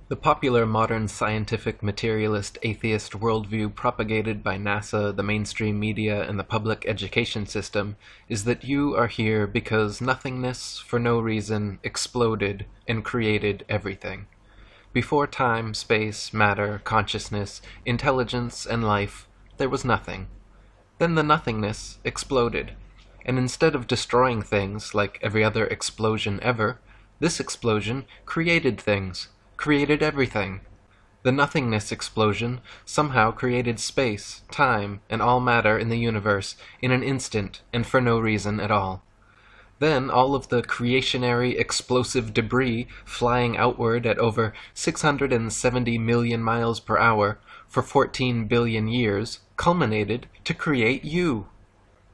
The popular modern scientific materialist atheist worldview propagated by NASA, the mainstream media, and the public education system is that you are here because nothingness, for no reason, exploded and created everything. Before time, space, matter, consciousness, intelligence, and life, there was nothing. Then the nothingness exploded, and instead of destroying things like every other explosion ever, this explosion created things, created everything. The nothingness explosion somehow created space, time, and all matter in the universe in an instant and for no reason at all. Then all of the creationary explosive debris flying outward at over 670 million miles per hour for 14 billion years culminated to create you.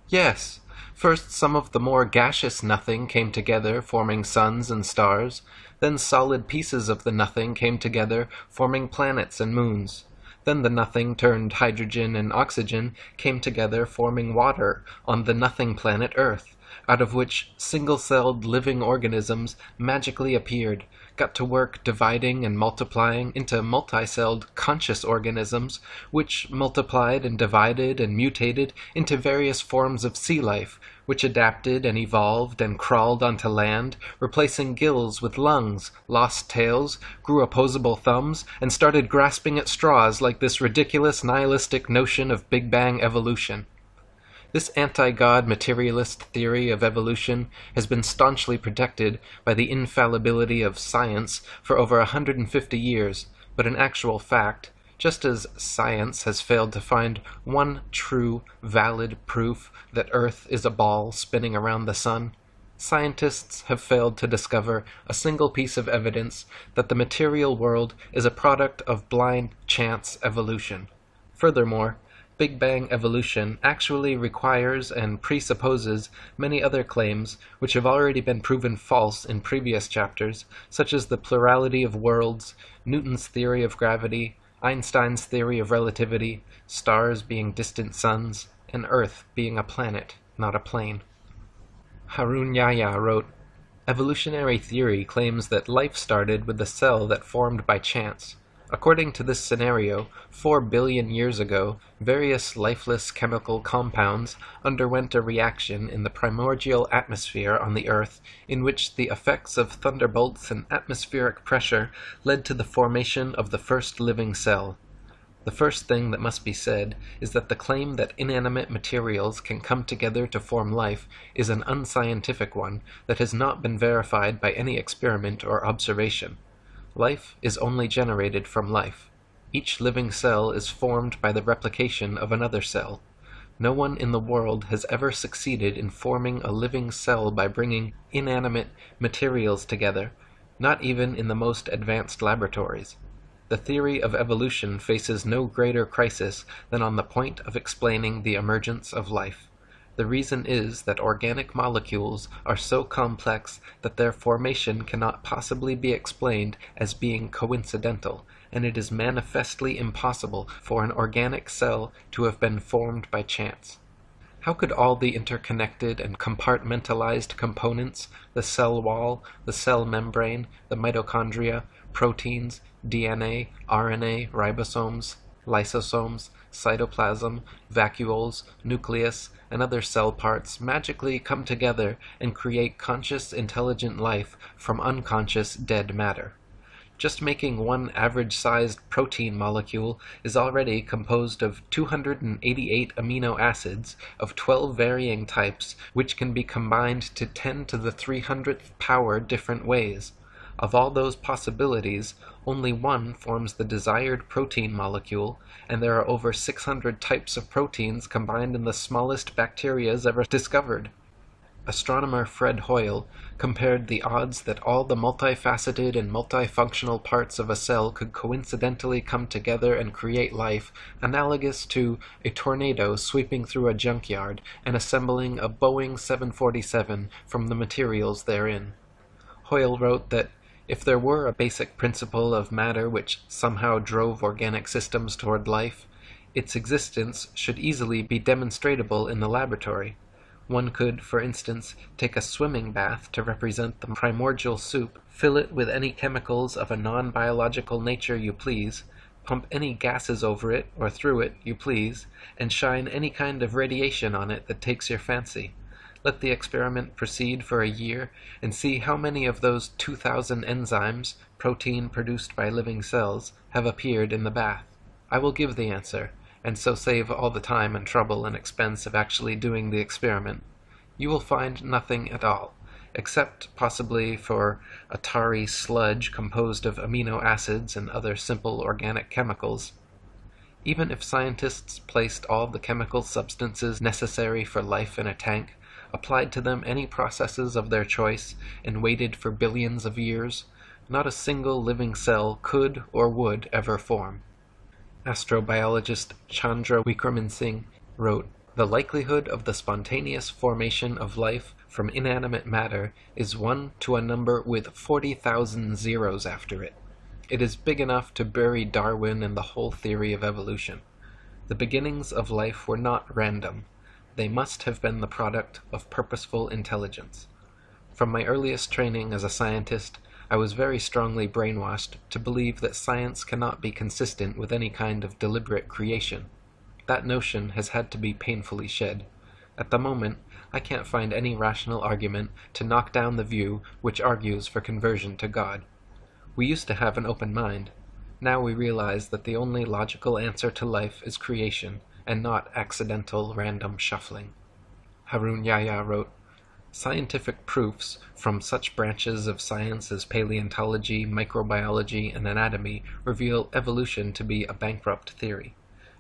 Yes, first some of the more gaseous nothing came together, forming suns and stars. Then solid pieces of the nothing came together, forming planets and moons. Then the nothing turned hydrogen and oxygen came together, forming water on the nothing planet Earth, out of which single-celled living organisms magically appeared, got to work dividing and multiplying into multi-celled conscious organisms, which multiplied and divided and mutated into various forms of sea life, which adapted and evolved and crawled onto land, replacing gills with lungs, lost tails, grew opposable thumbs, and started grasping at straws like this ridiculous nihilistic notion of Big Bang evolution. This anti-God materialist theory of evolution has been staunchly protected by the infallibility of science for over 150 years, but in actual fact, just as science has failed to find one true, valid proof that Earth is a ball spinning around the sun, scientists have failed to discover a single piece of evidence that the material world is a product of blind chance evolution. Furthermore, Big Bang evolution actually requires and presupposes many other claims which have already been proven false in previous chapters, such as the plurality of worlds, Newton's theory of gravity, Einstein's theory of relativity, stars being distant suns, and Earth being a planet, not a plane. Harun Yahya wrote, "Evolutionary theory claims that life started with a cell that formed by chance. According to this scenario, 4 billion years ago, various lifeless chemical compounds underwent a reaction in the primordial atmosphere on the Earth in which the effects of thunderbolts and atmospheric pressure led to the formation of the first living cell. The first thing that must be said is that the claim that inanimate materials can come together to form life is an unscientific one that has not been verified by any experiment or observation. Life is only generated from life. Each living cell is formed by the replication of another cell. No one in the world has ever succeeded in forming a living cell by bringing inanimate materials together, not even in the most advanced laboratories. The theory of evolution faces no greater crisis than on the point of explaining the emergence of life. The reason is that organic molecules are so complex that their formation cannot possibly be explained as being coincidental, and it is manifestly impossible for an organic cell to have been formed by chance. How could all the interconnected and compartmentalized components, the cell wall, the cell membrane, the mitochondria, proteins, DNA, RNA, ribosomes, lysosomes, cytoplasm, vacuoles, nucleus, and other cell parts magically come together and create conscious, intelligent life from unconscious, dead matter? Just making one average-sized protein molecule is already composed of 288 amino acids of 12 varying types, which can be combined to 10 to the 300th power different ways. Of all those possibilities, only one forms the desired protein molecule, and there are over 600 types of proteins combined in the smallest bacterias ever discovered. Astronomer Fred Hoyle compared the odds that all the multifaceted and multifunctional parts of a cell could coincidentally come together and create life, analogous to a tornado sweeping through a junkyard and assembling a Boeing 747 from the materials therein. Hoyle wrote that if there were a basic principle of matter which somehow drove organic systems toward life, its existence should easily be demonstrable in the laboratory. One could, for instance, take a swimming bath to represent the primordial soup, fill it with any chemicals of a non-biological nature you please, pump any gases over it or through it you please, and shine any kind of radiation on it that takes your fancy. Let the experiment proceed for a year, and see how many of those 2,000 enzymes, protein produced by living cells, have appeared in the bath. I will give the answer, and so save all the time and trouble and expense of actually doing the experiment. You will find nothing at all, except possibly for a tarry sludge composed of amino acids and other simple organic chemicals. Even if scientists placed all the chemical substances necessary for life in a tank, applied to them any processes of their choice, and waited for billions of years, not a single living cell could or would ever form. Astrobiologist Chandra Wickraman Singh wrote, "The likelihood of the spontaneous formation of life from inanimate matter is 1 to a number with 40,000 zeros after it. It is big enough to bury Darwin and the whole theory of evolution. The beginnings of life were not random. They must have been the product of purposeful intelligence. From my earliest training as a scientist, I was very strongly brainwashed to believe that science cannot be consistent with any kind of deliberate creation. That notion has had to be painfully shed. At the moment, I can't find any rational argument to knock down the view which argues for conversion to God. We used to have an open mind. Now we realize that the only logical answer to life is creation, and not accidental random shuffling." Harun Yahya wrote, "Scientific proofs from such branches of science as paleontology, microbiology, and anatomy reveal evolution to be a bankrupt theory.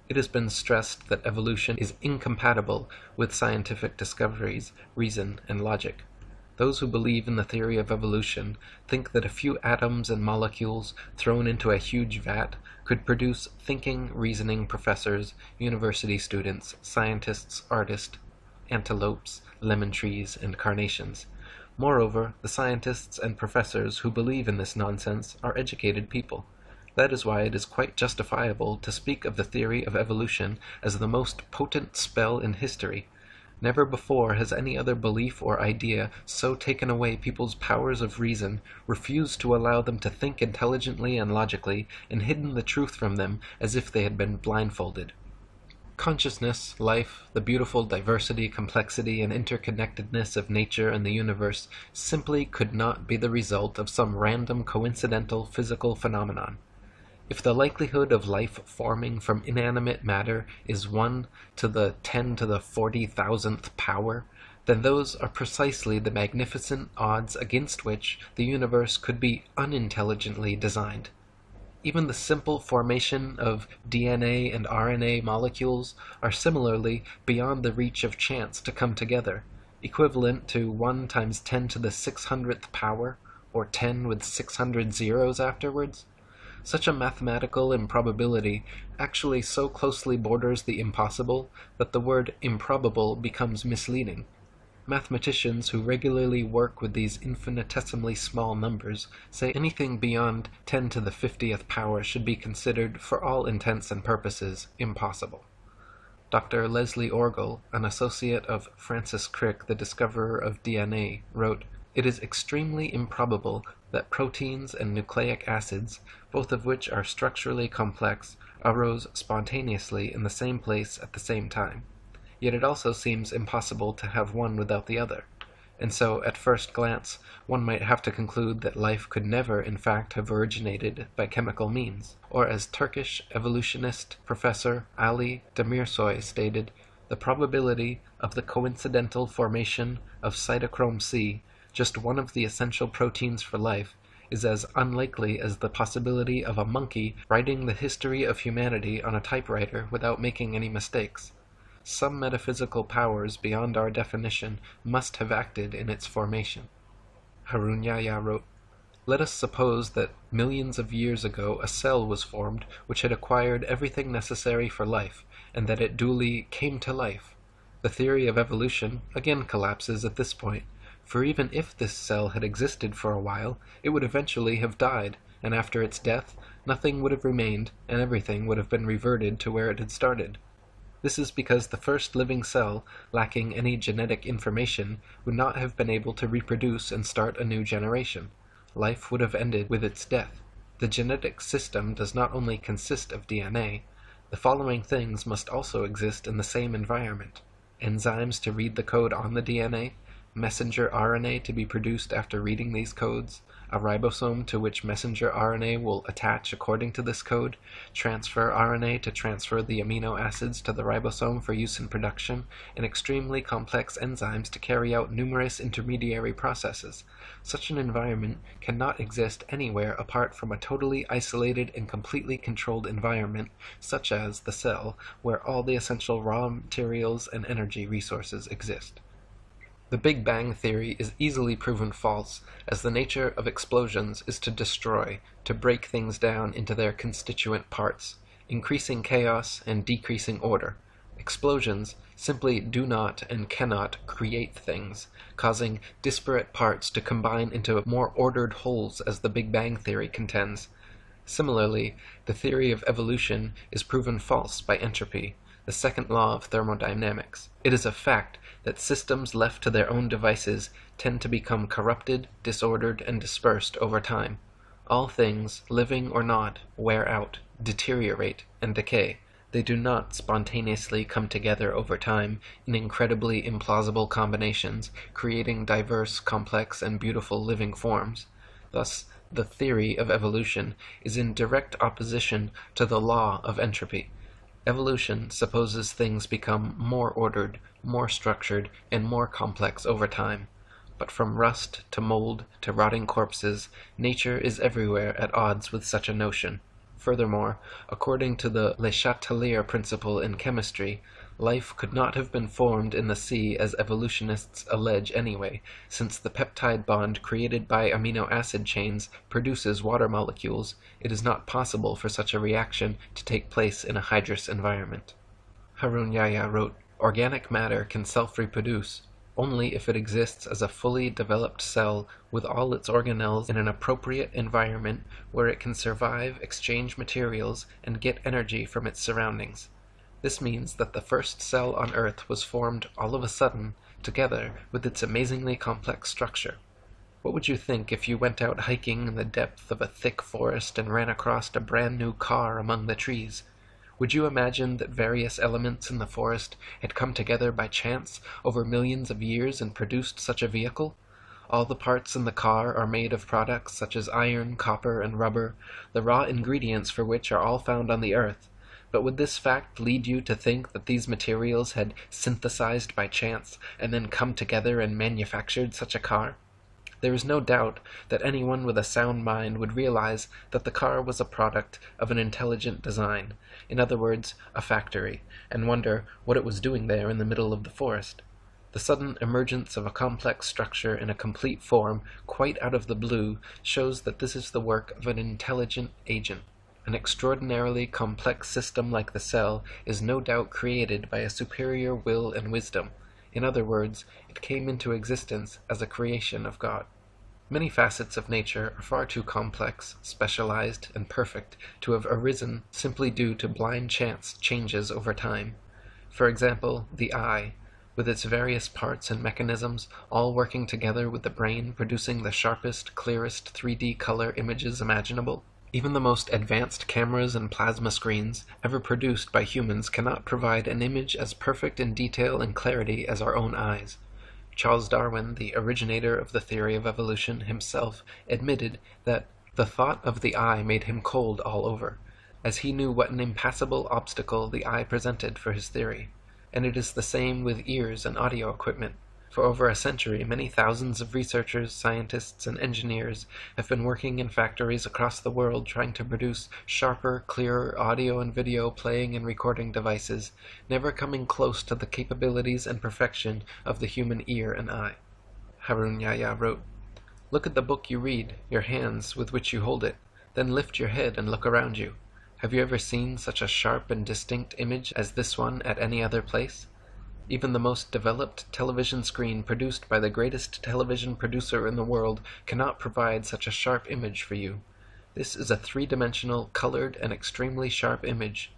It has been stressed that evolution is incompatible with scientific discoveries, reason, and logic. Those who believe in the theory of evolution think that a few atoms and molecules thrown into a huge vat could produce thinking, reasoning professors, university students, scientists, artists, antelopes, lemon trees, and carnations. Moreover, the scientists and professors who believe in this nonsense are educated people. That is why it is quite justifiable to speak of the theory of evolution as the most potent spell in history. Never before has any other belief or idea so taken away people's powers of reason, refused to allow them to think intelligently and logically, and hidden the truth from them as if they had been blindfolded. Consciousness, life, the beautiful diversity, complexity, and interconnectedness of nature and the universe simply could not be the result of some random coincidental physical phenomenon. If the likelihood of life forming from inanimate matter is 1 to the 10 to the 40,000th power, then those are precisely the magnificent odds against which the universe could be unintelligently designed. Even the simple formation of DNA and RNA molecules are similarly beyond the reach of chance to come together, equivalent to 1 times 10 to the 600th power, or 10 with 600 zeros afterwards. Such a mathematical improbability actually so closely borders the impossible that the word improbable becomes misleading. Mathematicians who regularly work with these infinitesimally small numbers say anything beyond 10 to the 50th power should be considered, for all intents and purposes, impossible. Dr. Leslie Orgel, an associate of Francis Crick, the discoverer of DNA, wrote, "It is extremely improbable that proteins and nucleic acids, both of which are structurally complex, arose spontaneously in the same place at the same time. Yet it also seems impossible to have one without the other. And so, at first glance, one might have to conclude that life could never, in fact, have originated by chemical means. Or, as Turkish evolutionist Professor Ali Demirsoy stated, the probability of the coincidental formation of cytochrome C, just one of the essential proteins for life, is as unlikely as the possibility of a monkey writing the history of humanity on a typewriter without making any mistakes. Some metaphysical powers beyond our definition must have acted in its formation." Harun Yahya wrote, "Let us suppose that millions of years ago a cell was formed which had acquired everything necessary for life, and that it duly came to life. The theory of evolution again collapses at this point, for even if this cell had existed for a while, it would eventually have died, and after its death, nothing would have remained, and everything would have been reverted to where it had started. This is because the first living cell, lacking any genetic information, would not have been able to reproduce and start a new generation. Life would have ended with its death. The genetic system does not only consist of DNA. The following things must also exist in the same environment: enzymes to read the code on the DNA, messenger RNA to be produced after reading these codes, a ribosome to which messenger RNA will attach according to this code, transfer RNA to transfer the amino acids to the ribosome for use in production, and extremely complex enzymes to carry out numerous intermediary processes. Such an environment cannot exist anywhere apart from a totally isolated and completely controlled environment, such as the cell, where all the essential raw materials and energy resources exist. The Big Bang theory is easily proven false, as the nature of explosions is to destroy, to break things down into their constituent parts, increasing chaos and decreasing order. Explosions simply do not and cannot create things, causing disparate parts to combine into more ordered wholes, as the Big Bang theory contends. Similarly, the theory of evolution is proven false by entropy, the second law of thermodynamics. It is a fact that systems left to their own devices tend to become corrupted, disordered, and dispersed over time. All things, living or not, wear out, deteriorate, and decay. They do not spontaneously come together over time in incredibly implausible combinations, creating diverse, complex, and beautiful living forms. Thus, the theory of evolution is in direct opposition to the law of entropy. Evolution supposes things become more ordered, more structured, and more complex over time. But from rust to mold to rotting corpses, nature is everywhere at odds with such a notion. Furthermore, according to the Le Chatelier principle in chemistry, life could not have been formed in the sea as evolutionists allege anyway, since the peptide bond created by amino acid chains produces water molecules. It is not possible for such a reaction to take place in a hydrous environment. Harun Yahya wrote, "Organic matter can self-reproduce only if it exists as a fully developed cell with all its organelles in an appropriate environment where it can survive, exchange materials, and get energy from its surroundings. This means that the first cell on Earth was formed all of a sudden, together with its amazingly complex structure. What would you think if you went out hiking in the depth of a thick forest and ran across a brand new car among the trees? Would you imagine that various elements in the forest had come together by chance over millions of years and produced such a vehicle? All the parts in the car are made of products such as iron, copper, and rubber, the raw ingredients for which are all found on the Earth. But would this fact lead you to think that these materials had synthesized by chance and then come together and manufactured such a car? There is no doubt that anyone with a sound mind would realize that the car was a product of an intelligent design, in other words, a factory, and wonder what it was doing there in the middle of the forest. The sudden emergence of a complex structure in a complete form, quite out of the blue, shows that this is the work of an intelligent agent. An extraordinarily complex system like the cell is no doubt created by a superior will and wisdom. In other words, it came into existence as a creation of God. Many facets of nature are far too complex, specialized, and perfect to have arisen simply due to blind chance changes over time. For example, the eye, with its various parts and mechanisms, all working together with the brain producing the sharpest, clearest 3D color images imaginable. Even the most advanced cameras and plasma screens ever produced by humans cannot provide an image as perfect in detail and clarity as our own eyes. Charles Darwin, the originator of the theory of evolution, himself admitted that the thought of the eye made him cold all over, as he knew what an impassable obstacle the eye presented for his theory. And it is the same with ears and audio equipment. For over a century, many thousands of researchers, scientists, and engineers have been working in factories across the world trying to produce sharper, clearer audio and video playing and recording devices, never coming close to the capabilities and perfection of the human ear and eye. Harun Yahya wrote, "Look at the book you read, your hands with which you hold it, then lift your head and look around you. Have you ever seen such a sharp and distinct image as this one at any other place? Even the most developed television screen produced by the greatest television producer in the world cannot provide such a sharp image for you. This is a three-dimensional, colored, and extremely sharp image.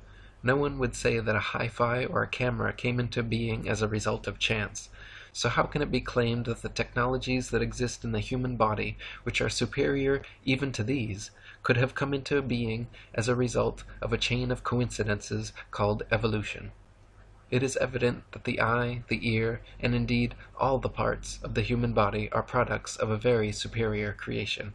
No one would say that a hi-fi or a camera came into being as a result of chance. So how can it be claimed that the technologies that exist in the human body, which are superior even to these, could have come into being as a result of a chain of coincidences called evolution? It is evident that the eye, the ear, and indeed all the parts of the human body are products of a very superior creation.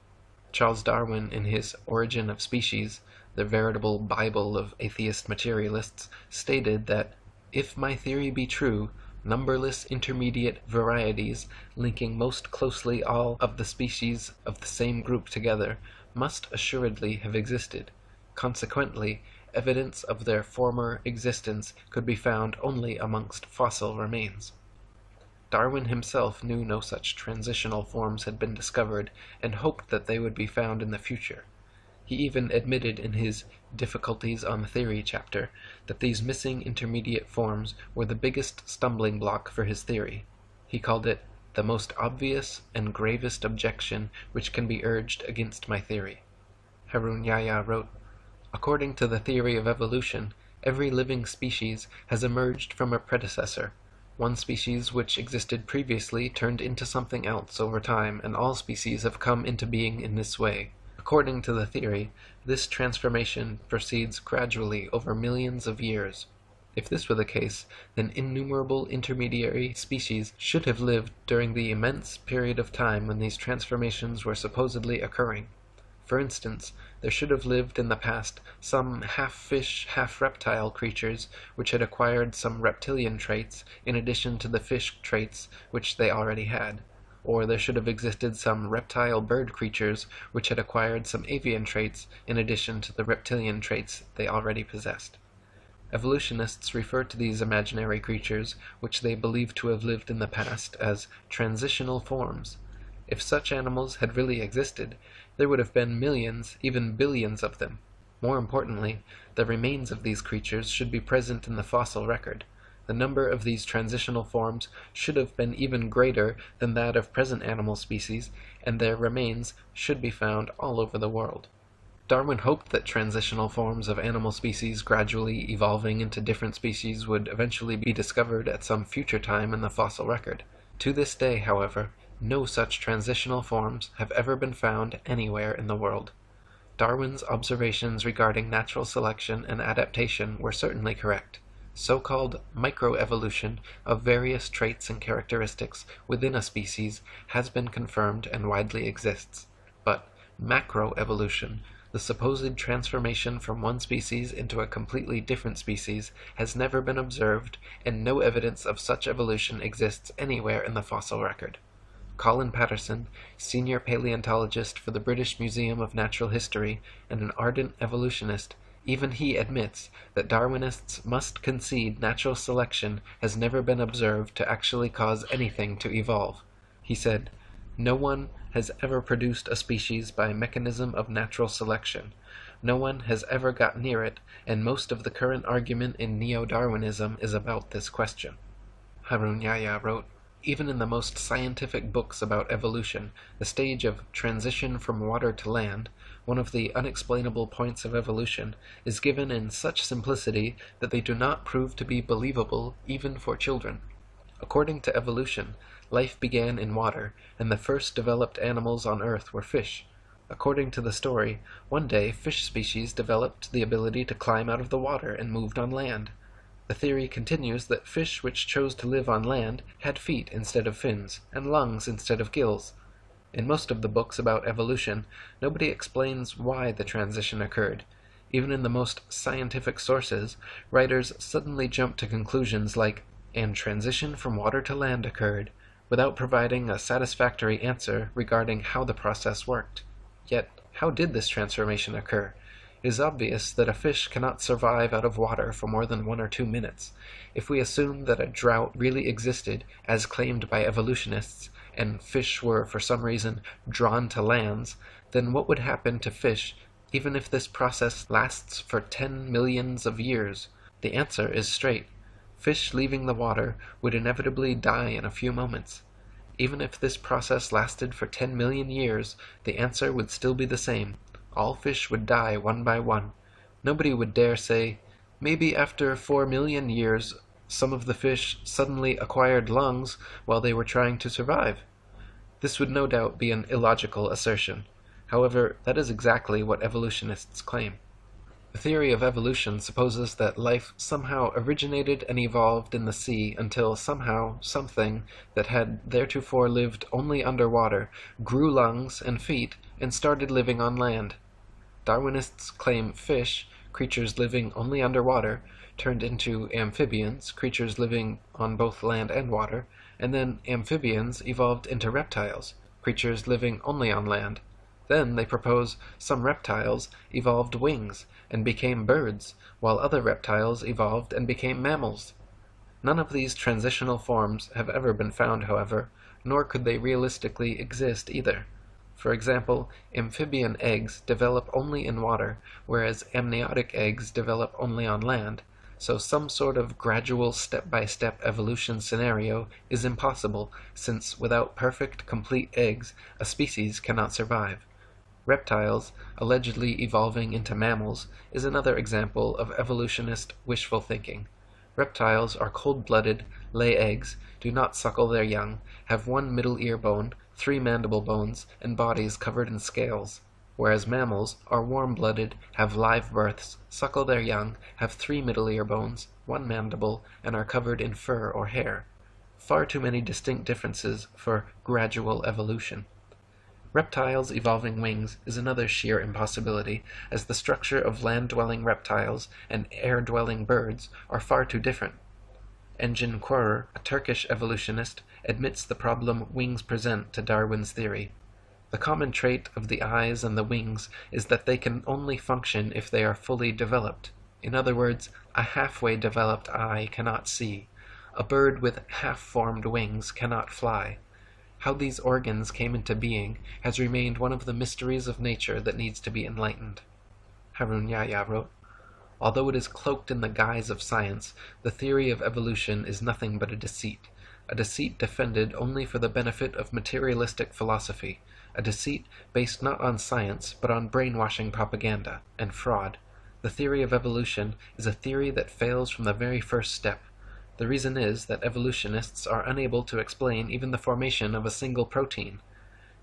Charles Darwin, in his Origin of Species, the veritable Bible of atheist materialists, stated that, "If my theory be true, numberless intermediate varieties, linking most closely all of the species of the same group together, must assuredly have existed. Consequently, evidence of their former existence could be found only amongst fossil remains." Darwin himself knew no such transitional forms had been discovered, and hoped that they would be found in the future. He even admitted in his Difficulties on Theory chapter that these missing intermediate forms were the biggest stumbling block for his theory. He called it "the most obvious and gravest objection which can be urged against my theory." Harun Yahya wrote, "According to the theory of evolution, every living species has emerged from a predecessor. One species which existed previously turned into something else over time, and all species have come into being in this way. According to the theory, this transformation proceeds gradually over millions of years. If this were the case, then innumerable intermediary species should have lived during the immense period of time when these transformations were supposedly occurring. For instance, there should have lived in the past some half-fish, half-reptile creatures which had acquired some reptilian traits in addition to the fish traits which they already had. Or there should have existed some reptile bird creatures which had acquired some avian traits in addition to the reptilian traits they already possessed." Evolutionists refer to these imaginary creatures, which they believe to have lived in the past, as transitional forms. If such animals had really existed, there would have been millions, even billions of them. More importantly, the remains of these creatures should be present in the fossil record. The number of these transitional forms should have been even greater than that of present animal species, and their remains should be found all over the world. Darwin hoped that transitional forms of animal species gradually evolving into different species would eventually be discovered at some future time in the fossil record. To this day, however, no such transitional forms have ever been found anywhere in the world. Darwin's observations regarding natural selection and adaptation were certainly correct. So-called microevolution of various traits and characteristics within a species has been confirmed and widely exists. But macroevolution, the supposed transformation from one species into a completely different species, has never been observed, and no evidence of such evolution exists anywhere in the fossil record. Colin Patterson, senior paleontologist for the British Museum of Natural History and an ardent evolutionist, even he admits that Darwinists must concede natural selection has never been observed to actually cause anything to evolve. He said, "No one has ever produced a species by mechanism of natural selection. No one has ever got near it, and most of the current argument in neo-Darwinism is about this question." Harun Yahya wrote, "Even in the most scientific books about evolution, the stage of transition from water to land, one of the unexplainable points of evolution, is given in such simplicity that they do not prove to be believable even for children. According to evolution, life began in water, and the first developed animals on Earth were fish. According to the story, one day fish species developed the ability to climb out of the water and moved on land. The theory continues that fish which chose to live on land had feet instead of fins, and lungs instead of gills. In most of the books about evolution, nobody explains why the transition occurred. Even in the most scientific sources, writers suddenly jump to conclusions like, "and transition from water to land occurred," without providing a satisfactory answer regarding how the process worked. Yet, how did this transformation occur? It is obvious that a fish cannot survive out of water for more than 1 or 2 minutes. If we assume that a drought really existed, as claimed by evolutionists, and fish were for some reason drawn to lands, then what would happen to fish even if this process lasts for 10 millions of years? The answer is straight. Fish leaving the water would inevitably die in a few moments. Even if this process lasted for 10 million years, the answer would still be the same. All fish would die one by one. Nobody would dare say, Maybe after 4 million years, some of the fish suddenly acquired lungs while they were trying to survive. This would no doubt be an illogical assertion. However, that is exactly what evolutionists claim. The theory of evolution supposes that life somehow originated and evolved in the sea until somehow something that had theretofore lived only underwater grew lungs and feet and started living on land. Darwinists claim fish, creatures living only underwater, turned into amphibians, creatures living on both land and water, and then amphibians evolved into reptiles, creatures living only on land. Then they propose some reptiles evolved wings and became birds, while other reptiles evolved and became mammals. None of these transitional forms have ever been found, however, nor could they realistically exist either. For example, amphibian eggs develop only in water, whereas amniotic eggs develop only on land, so some sort of gradual step-by-step evolution scenario is impossible, since without perfect, complete eggs, a species cannot survive. Reptiles, allegedly evolving into mammals, is another example of evolutionist wishful thinking. Reptiles are cold-blooded, lay eggs, do not suckle their young, have one middle ear bone, 3 mandible bones, and bodies covered in scales, whereas mammals are warm-blooded, have live births, suckle their young, have 3 middle ear bones, 1 mandible, and are covered in fur or hair. Far too many distinct differences for gradual evolution. Reptiles evolving wings is another sheer impossibility, as the structure of land-dwelling reptiles and air-dwelling birds are far too different. Engin Qurer, a Turkish evolutionist, admits the problem wings present to Darwin's theory. The common trait of the eyes and the wings is that they can only function if they are fully developed. In other words, a halfway developed eye cannot see. A bird with half-formed wings cannot fly. How these organs came into being has remained one of the mysteries of nature that needs to be enlightened. Harun Yahya wrote, "Although it is cloaked in the guise of science, the theory of evolution is nothing but a deceit defended only for the benefit of materialistic philosophy, a deceit based not on science but on brainwashing propaganda and fraud. The theory of evolution is a theory that fails from the very first step. The reason is that evolutionists are unable to explain even the formation of a single protein.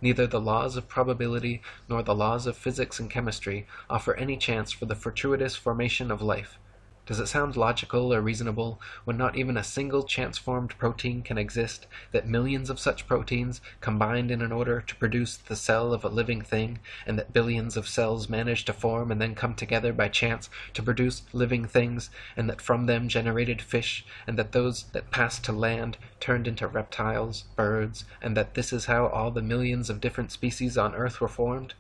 Neither the laws of probability nor the laws of physics and chemistry offer any chance for the fortuitous formation of life. Does it sound logical or reasonable, when not even a single chance-formed protein can exist, that millions of such proteins combined in order to produce the cell of a living thing, and that billions of cells manage to form and then come together by chance to produce living things, and that from them generated fish, and that those that passed to land turned into reptiles, birds, and that this is how all the millions of different species on Earth were formed?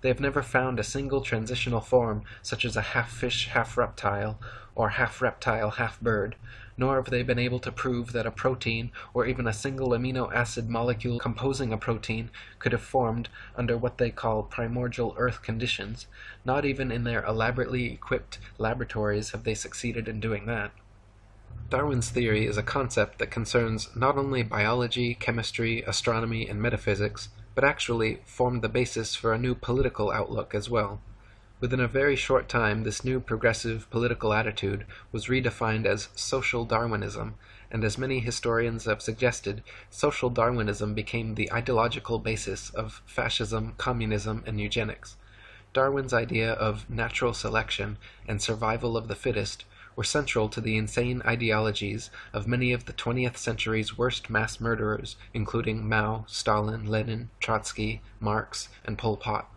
They have never found a single transitional form, such as a half-fish, half-reptile, or half-reptile, half-bird, nor have they been able to prove that a protein, or even a single amino acid molecule composing a protein, could have formed under what they call primordial Earth conditions. Not even in their elaborately equipped laboratories have they succeeded in doing that. Darwin's theory is a concept that concerns not only biology, chemistry, astronomy, and metaphysics, but actually formed the basis for a new political outlook as well. Within a very short time, this new progressive political attitude was redefined as social Darwinism, and as many historians have suggested, social Darwinism became the ideological basis of fascism, communism, and eugenics. Darwin's idea of natural selection and survival of the fittest were central to the insane ideologies of many of the 20th century's worst mass murderers, including Mao, Stalin, Lenin, Trotsky, Marx, and Pol Pot.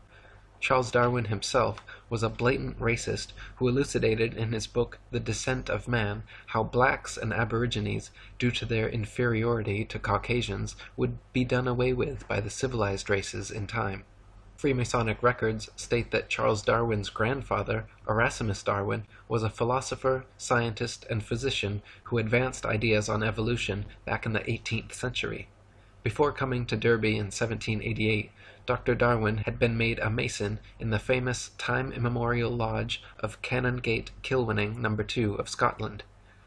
Charles Darwin himself was a blatant racist who elucidated in his book The Descent of Man how blacks and aborigines, due to their inferiority to Caucasians, would be done away with by the civilized races in time. Freemasonic records state that Charles Darwin's grandfather, Erasmus Darwin, was a philosopher, scientist, and physician who advanced ideas on evolution back in the 18th century. Before coming to Derby in 1788, Dr. Darwin had been made a Mason in the famous time-immemorial lodge of Canongate Kilwinning No. 2 of Scotland.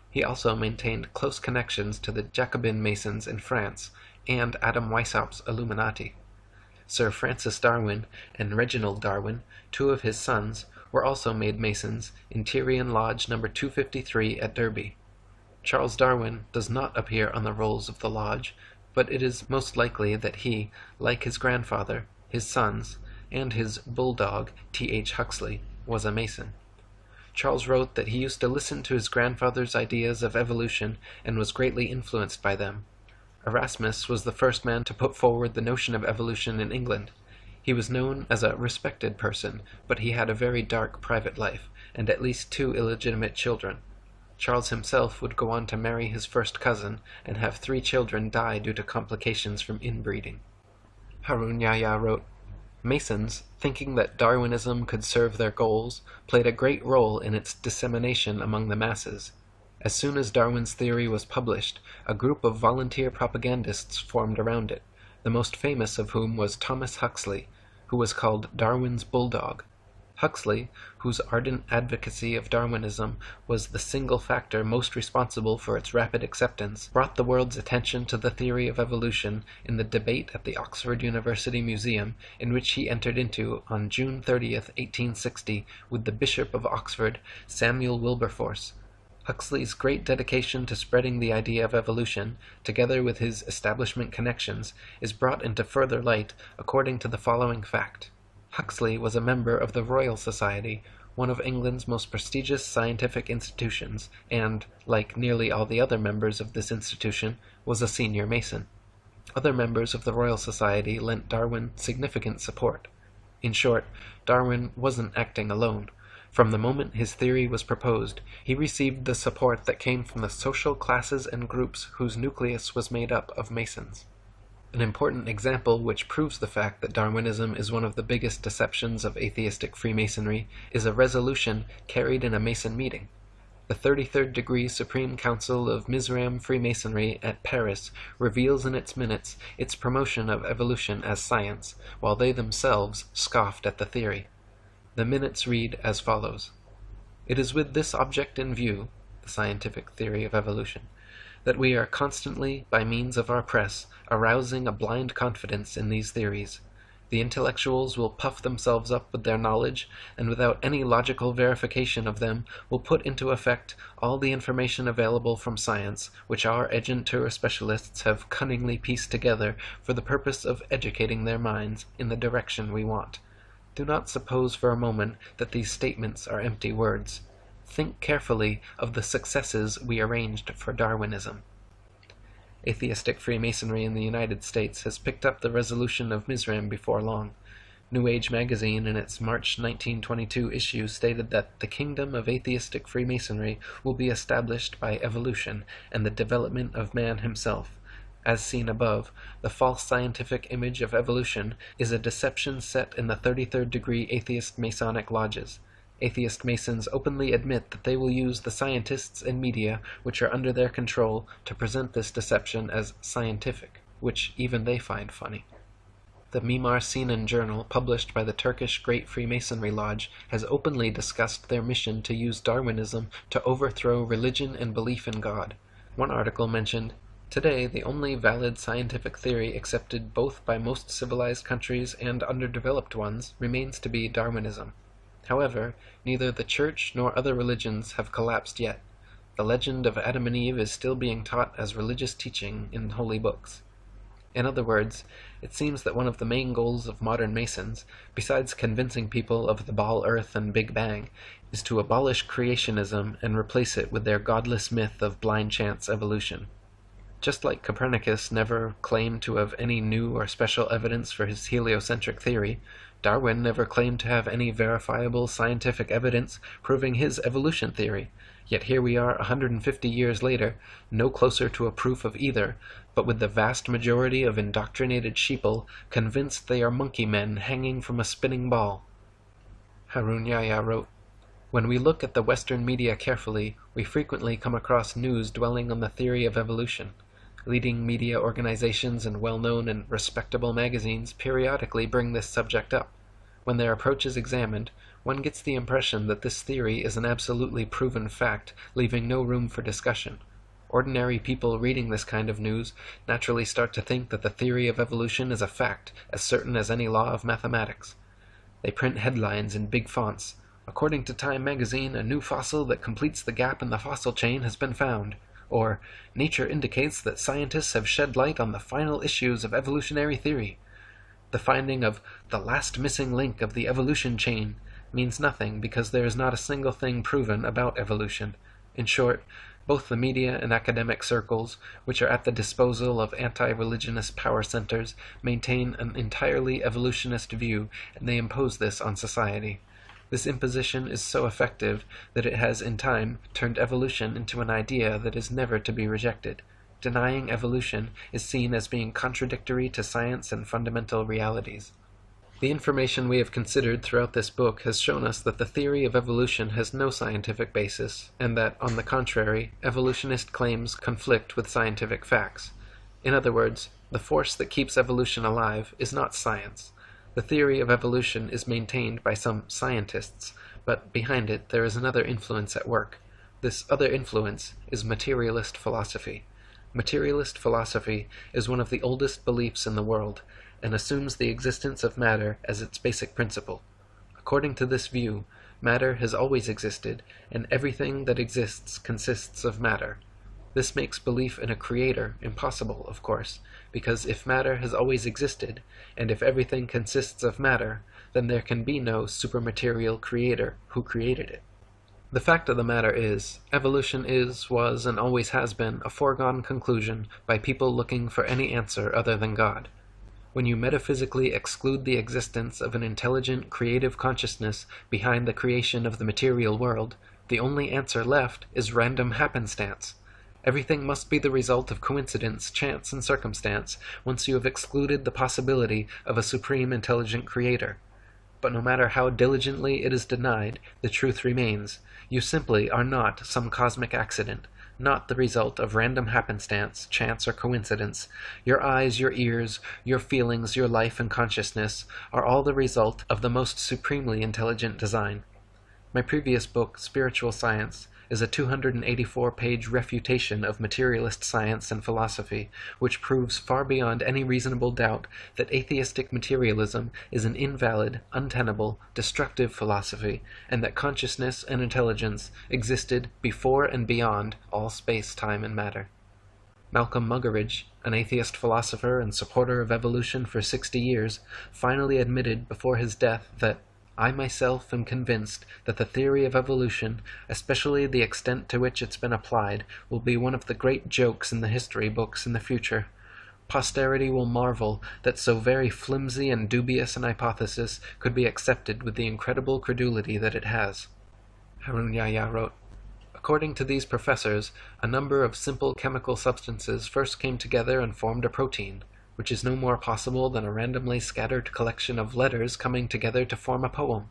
He also maintained close connections to the Jacobin Masons in France and Adam Weishaupt's Illuminati. Sir Francis Darwin and Reginald Darwin, two of his sons, were also made Masons in Tyrian Lodge No. 253 at Derby. Charles Darwin does not appear on the rolls of the lodge, but it is most likely that he, like his grandfather, his sons, and his bulldog, T.H. Huxley, was a Mason. Charles wrote that he used to listen to his grandfather's ideas of evolution and was greatly influenced by them. Erasmus was the first man to put forward the notion of evolution in England. He was known as a respected person, but he had a very dark private life, and at least 2 illegitimate children. Charles himself would go on to marry his first cousin, and have 3 children die due to complications from inbreeding. Harun Yahya wrote, "Masons, thinking that Darwinism could serve their goals, played a great role in its dissemination among the masses. As soon as Darwin's theory was published, a group of volunteer propagandists formed around it, the most famous of whom was Thomas Huxley, who was called Darwin's bulldog. Huxley, whose ardent advocacy of Darwinism was the single factor most responsible for its rapid acceptance, brought the world's attention to the theory of evolution in the debate at the Oxford University Museum, in which he entered into on June 30th, 1860, with the Bishop of Oxford, Samuel Wilberforce. Huxley's great dedication to spreading the idea of evolution, together with his establishment connections, is brought into further light according to the following fact. Huxley was a member of the Royal Society, one of England's most prestigious scientific institutions, and, like nearly all the other members of this institution, was a senior Mason. Other members of the Royal Society lent Darwin significant support. In short, Darwin wasn't acting alone. From the moment his theory was proposed, he received the support that came from the social classes and groups whose nucleus was made up of Masons. An important example which proves the fact that Darwinism is one of the biggest deceptions of atheistic Freemasonry is a resolution carried in a Mason meeting. The 33rd Degree Supreme Council of Mizraim Freemasonry at Paris reveals in its minutes its promotion of evolution as science, while they themselves scoffed at the theory. The minutes read as follows. "It is with this object in view, the scientific theory of evolution, that we are constantly, by means of our press, arousing a blind confidence in these theories. The intellectuals will puff themselves up with their knowledge, and without any logical verification of them will put into effect all the information available from science, which our agentur specialists have cunningly pieced together for the purpose of educating their minds in the direction we want. Do not suppose for a moment that these statements are empty words. Think carefully of the successes we arranged for Darwinism." Atheistic Freemasonry in the United States has picked up the resolution of Mizraim before long. New Age magazine in its March 1922 issue stated that the kingdom of atheistic Freemasonry will be established by evolution and the development of man himself. As seen above, the false scientific image of evolution is a deception set in the 33rd degree atheist Masonic lodges. Atheist Masons openly admit that they will use the scientists and media which are under their control to present this deception as scientific, which even they find funny. The Mimar Sinan Journal, published by the Turkish Great Freemasonry Lodge, has openly discussed their mission to use Darwinism to overthrow religion and belief in God. One article mentioned, "Today, the only valid scientific theory accepted both by most civilized countries and underdeveloped ones remains to be Darwinism. However, neither the Church nor other religions have collapsed yet. The legend of Adam and Eve is still being taught as religious teaching in holy books." In other words, it seems that one of the main goals of modern Masons, besides convincing people of the Ball Earth and Big Bang, is to abolish creationism and replace it with their godless myth of blind chance evolution. Just like Copernicus never claimed to have any new or special evidence for his heliocentric theory, Darwin never claimed to have any verifiable scientific evidence proving his evolution theory. Yet here we are 150 years later, no closer to a proof of either, but with the vast majority of indoctrinated sheeple convinced they are monkey men hanging from a spinning ball. Harun Yahya wrote, "When we look at the Western media carefully, we frequently come across news dwelling on the theory of evolution. Leading media organizations and well-known and respectable magazines periodically bring this subject up. When their approach is examined, one gets the impression that this theory is an absolutely proven fact, leaving no room for discussion. Ordinary people reading this kind of news naturally start to think that the theory of evolution is a fact, as certain as any law of mathematics. They print headlines in big fonts. According to Time magazine, a new fossil that completes the gap in the fossil chain has been found. Or, nature indicates that scientists have shed light on the final issues of evolutionary theory. The finding of the last missing link of the evolution chain means nothing because there is not a single thing proven about evolution. In short, both the media and academic circles, which are at the disposal of anti-religionist power centers, maintain an entirely evolutionist view, and they impose this on society. This imposition is so effective that it has in time turned evolution into an idea that is never to be rejected. Denying evolution is seen as being contradictory to science and fundamental realities. The information we have considered throughout this book has shown us that the theory of evolution has no scientific basis, and that, on the contrary, evolutionist claims conflict with scientific facts. In other words, the force that keeps evolution alive is not science. The theory of evolution is maintained by some scientists, but behind it there is another influence at work. This other influence is materialist philosophy. Materialist philosophy is one of the oldest beliefs in the world, and assumes the existence of matter as its basic principle. According to this view, matter has always existed, and everything that exists consists of matter. This makes belief in a creator impossible, of course, because if matter has always existed, and if everything consists of matter, then there can be no supermaterial creator who created it. The fact of the matter is, evolution is, was, and always has been a foregone conclusion by people looking for any answer other than God. When you metaphysically exclude the existence of an intelligent, creative consciousness behind the creation of the material world, the only answer left is random happenstance. Everything must be the result of coincidence, chance, and circumstance once you have excluded the possibility of a supreme intelligent creator. But no matter how diligently it is denied, the truth remains. You simply are not some cosmic accident, not the result of random happenstance, chance, or coincidence. Your eyes, your ears, your feelings, your life and consciousness are all the result of the most supremely intelligent design. My previous book, Spiritual Science, is a 284-page refutation of materialist science and philosophy, which proves far beyond any reasonable doubt that atheistic materialism is an invalid, untenable, destructive philosophy, and that consciousness and intelligence existed before and beyond all space, time, and matter. Malcolm Muggeridge, an atheist philosopher and supporter of evolution for 60 years, finally admitted before his death that I myself am convinced that the theory of evolution, especially the extent to which it's been applied, will be one of the great jokes in the history books in the future. Posterity will marvel that so very flimsy and dubious an hypothesis could be accepted with the incredible credulity that it has. Harun Yahya wrote, according to these professors, a number of simple chemical substances first came together and formed a protein, which is no more possible than a randomly scattered collection of letters coming together to form a poem.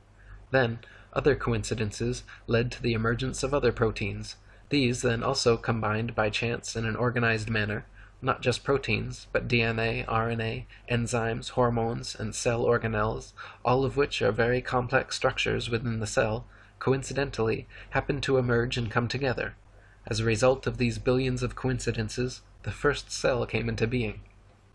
Then, other coincidences led to the emergence of other proteins. These then also combined by chance in an organized manner, not just proteins, but DNA, RNA, enzymes, hormones, and cell organelles, all of which are very complex structures within the cell, coincidentally happen to emerge and come together. As a result of these billions of coincidences, the first cell came into being.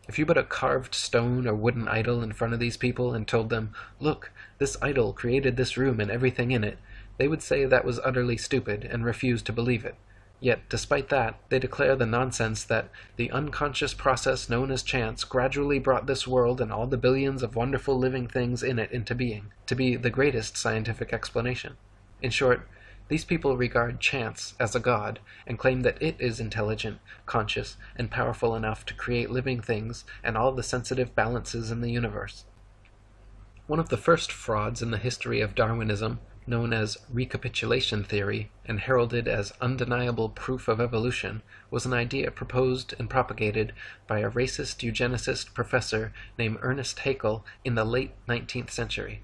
If you put a carved stone or wooden idol in front of these people and told them, look, this idol created this room and everything in it, they would say that was utterly stupid and refuse to believe it. Yet, despite that, they declare the nonsense that the unconscious process known as chance gradually brought this world and all the billions of wonderful living things in it into being, to be the greatest scientific explanation. In short, these people regard chance as a god and claim that it is intelligent, conscious, and powerful enough to create living things and all the sensitive balances in the universe. One of the first frauds in the history of Darwinism, known as recapitulation theory and heralded as undeniable proof of evolution, was an idea proposed and propagated by a racist eugenicist professor named Ernest Haeckel in the late 19th century.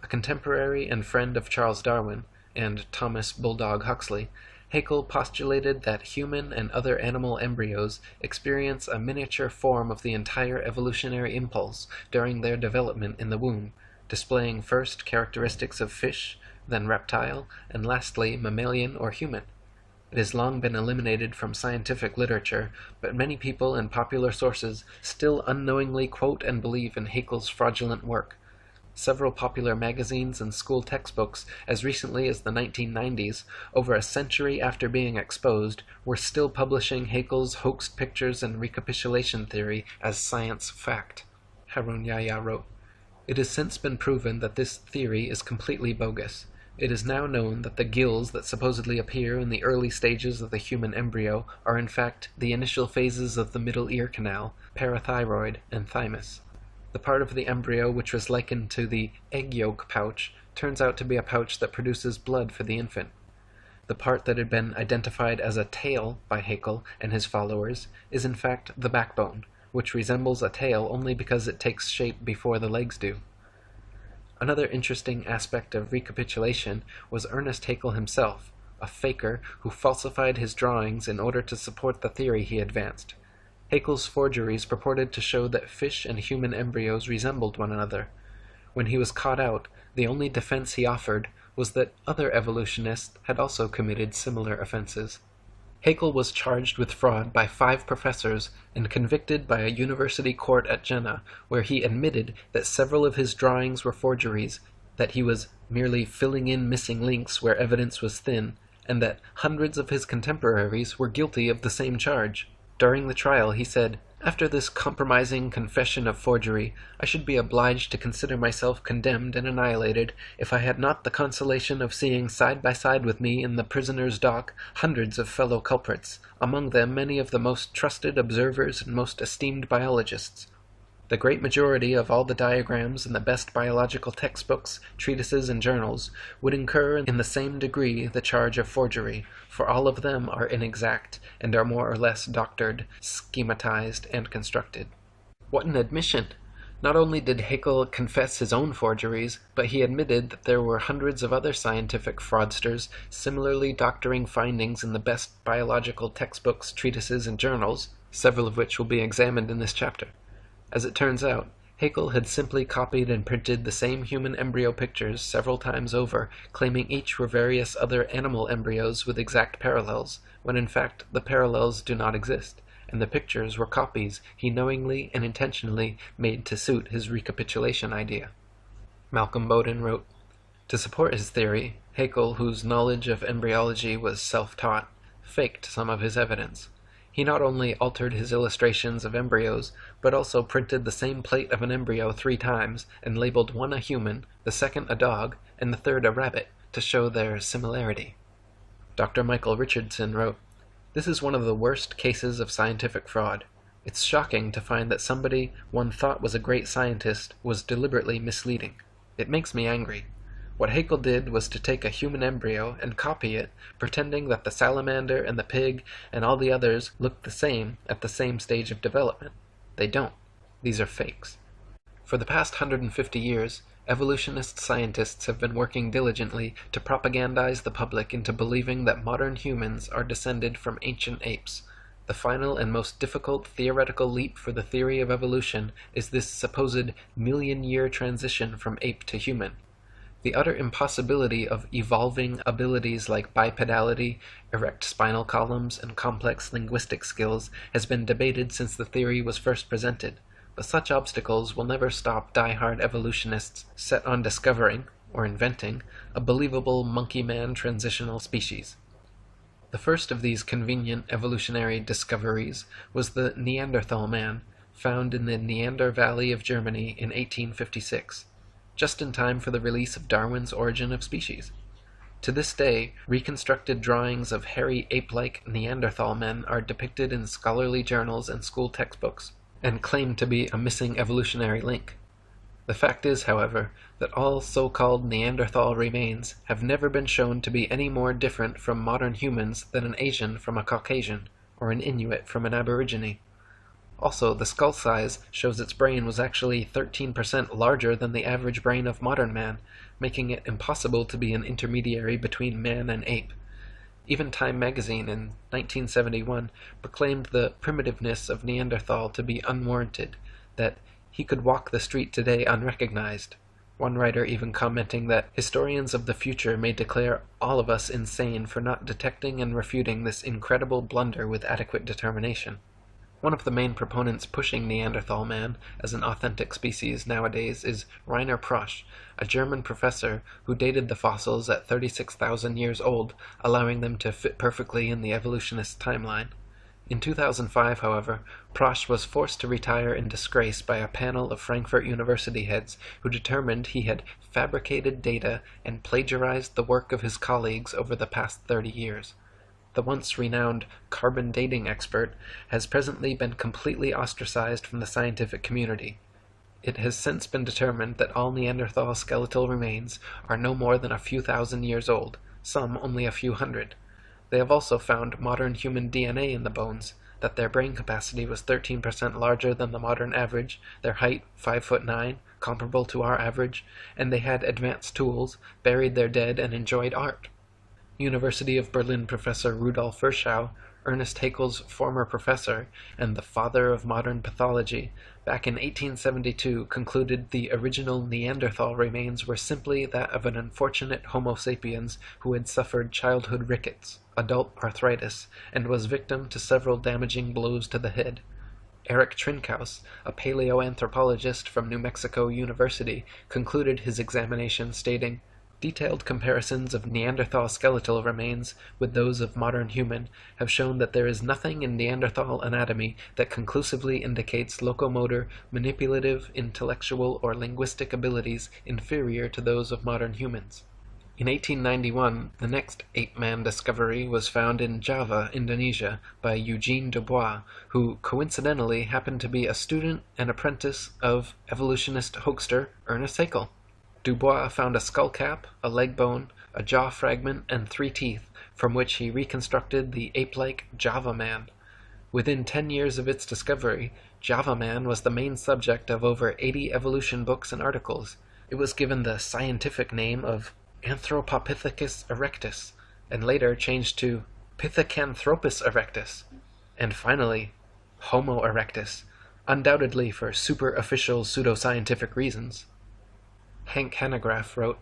A contemporary and friend of Charles Darwin, and Thomas Bulldog Huxley, Haeckel postulated that human and other animal embryos experience a miniature form of the entire evolutionary impulse during their development in the womb, displaying first characteristics of fish, then reptile, and lastly mammalian or human. It has long been eliminated from scientific literature, but many people and popular sources still unknowingly quote and believe in Haeckel's fraudulent work. several popular magazines and school textbooks as recently as the 1990s, over a century after being exposed, were still publishing Haeckel's hoaxed pictures and recapitulation theory as science fact. Harun Yahya wrote, "It has since been proven that this theory is completely bogus. It is now known that the gills that supposedly appear in the early stages of the human embryo are in fact the initial phases of the middle ear canal, parathyroid, and thymus. The part of the embryo which was likened to the egg yolk pouch turns out to be a pouch that produces blood for the infant. The part that had been identified as a tail by Haeckel and his followers is in fact the backbone, which resembles a tail only because it takes shape before the legs do." Another interesting aspect of recapitulation was Ernest Haeckel himself, a faker who falsified his drawings in order to support the theory he advanced. Haeckel's forgeries purported to show that fish and human embryos resembled one another. When he was caught out, the only defense he offered was that other evolutionists had also committed similar offenses. Haeckel was charged with fraud by 5 professors and convicted by a university court at Jena, where he admitted that several of his drawings were forgeries, that he was merely filling in missing links where evidence was thin, and that hundreds of his contemporaries were guilty of the same charge. During the trial, he said, "After this compromising confession of forgery, I should be obliged to consider myself condemned and annihilated if I had not the consolation of seeing side by side with me in the prisoner's dock hundreds of fellow culprits, among them many of the most trusted observers and most esteemed biologists. The great majority of all the diagrams in the best biological textbooks, treatises, and journals would incur in the same degree the charge of forgery, for all of them are inexact and are more or less doctored, schematized, and constructed." What an admission! Not only did Haeckel confess his own forgeries, but he admitted that there were hundreds of other scientific fraudsters similarly doctoring findings in the best biological textbooks, treatises, and journals, several of which will be examined in this chapter. As it turns out, Haeckel had simply copied and printed the same human embryo pictures several times over, claiming each were various other animal embryos with exact parallels, when in fact the parallels do not exist, and the pictures were copies he knowingly and intentionally made to suit his recapitulation idea. Malcolm Bowden wrote, "To support his theory, Haeckel, whose knowledge of embryology was self-taught, faked some of his evidence. He not only altered his illustrations of embryos, but also printed the same plate of an embryo 3 times, and labeled one a human, the second a dog, and the third a rabbit, to show their similarity." Dr. Michael Richardson wrote, "This is one of the worst cases of scientific fraud. It's shocking to find that somebody one thought was a great scientist was deliberately misleading. It makes me angry. What Haeckel did was to take a human embryo and copy it, pretending that the salamander and the pig and all the others look the same at the same stage of development. They don't. These are fakes." For the past 150 years, evolutionist scientists have been working diligently to propagandize the public into believing that modern humans are descended from ancient apes. The final and most difficult theoretical leap for the theory of evolution is this supposed million-year transition from ape to human. The utter impossibility of evolving abilities like bipedality, erect spinal columns, and complex linguistic skills has been debated since the theory was first presented, but such obstacles will never stop die-hard evolutionists set on discovering, or inventing, a believable monkey-man transitional species. The first of these convenient evolutionary discoveries was the Neanderthal man, found in the Neander Valley of Germany in 1856. Just in time for the release of Darwin's Origin of Species. To this day, reconstructed drawings of hairy ape-like Neanderthal men are depicted in scholarly journals and school textbooks, and claim to be a missing evolutionary link. The fact is, however, that all so-called Neanderthal remains have never been shown to be any more different from modern humans than an Asian from a Caucasian, or an Inuit from an Aborigine. Also, the skull size shows its brain was actually 13% larger than the average brain of modern man, making it impossible to be an intermediary between man and ape. Even Time magazine in 1971 proclaimed the primitiveness of Neanderthal to be unwarranted, that he could walk the street today unrecognized. One writer even commenting that historians of the future may declare all of us insane for not detecting and refuting this incredible blunder with adequate determination. One of the main proponents pushing Neanderthal man as an authentic species nowadays is Rainer Prosch, a German professor who dated the fossils at 36,000 years old, allowing them to fit perfectly in the evolutionist timeline. In 2005, however, Prosch was forced to retire in disgrace by a panel of Frankfurt University heads who determined he had fabricated data and plagiarized the work of his colleagues over the past 30 years. The once renowned carbon dating expert has presently been completely ostracized from the scientific community. It has since been determined that all Neanderthal skeletal remains are no more than a few thousand years old, some only a few hundred. They have also found modern human DNA in the bones, that their brain capacity was 13% larger than the modern average, their height 5'9", comparable to our average, and they had advanced tools, buried their dead, and enjoyed art. University of Berlin professor Rudolf Virchow, Ernest Haeckel's former professor and the father of modern pathology, back in 1872 concluded the original Neanderthal remains were simply that of an unfortunate Homo sapiens who had suffered childhood rickets, adult arthritis, and was victim to several damaging blows to the head. Eric Trinkaus, a paleoanthropologist from New Mexico University, concluded his examination stating, "Detailed comparisons of Neanderthal skeletal remains with those of modern human have shown that there is nothing in Neanderthal anatomy that conclusively indicates locomotor, manipulative, intellectual, or linguistic abilities inferior to those of modern humans." In 1891, the next ape-man discovery was found in Java, Indonesia, by Eugene Dubois, who coincidentally happened to be a student and apprentice of evolutionist hoaxer Ernest Haeckel. Dubois found a skull cap, a leg bone, a jaw fragment, and 3 teeth, from which he reconstructed the ape-like Java man. Within 10 years of its discovery, Java man was the main subject of over 80 evolution books and articles. It was given the scientific name of Anthropopithecus erectus, and later changed to Pithecanthropus erectus, and finally Homo erectus, undoubtedly for super-official pseudoscientific reasons. Hank Hanegraaff wrote,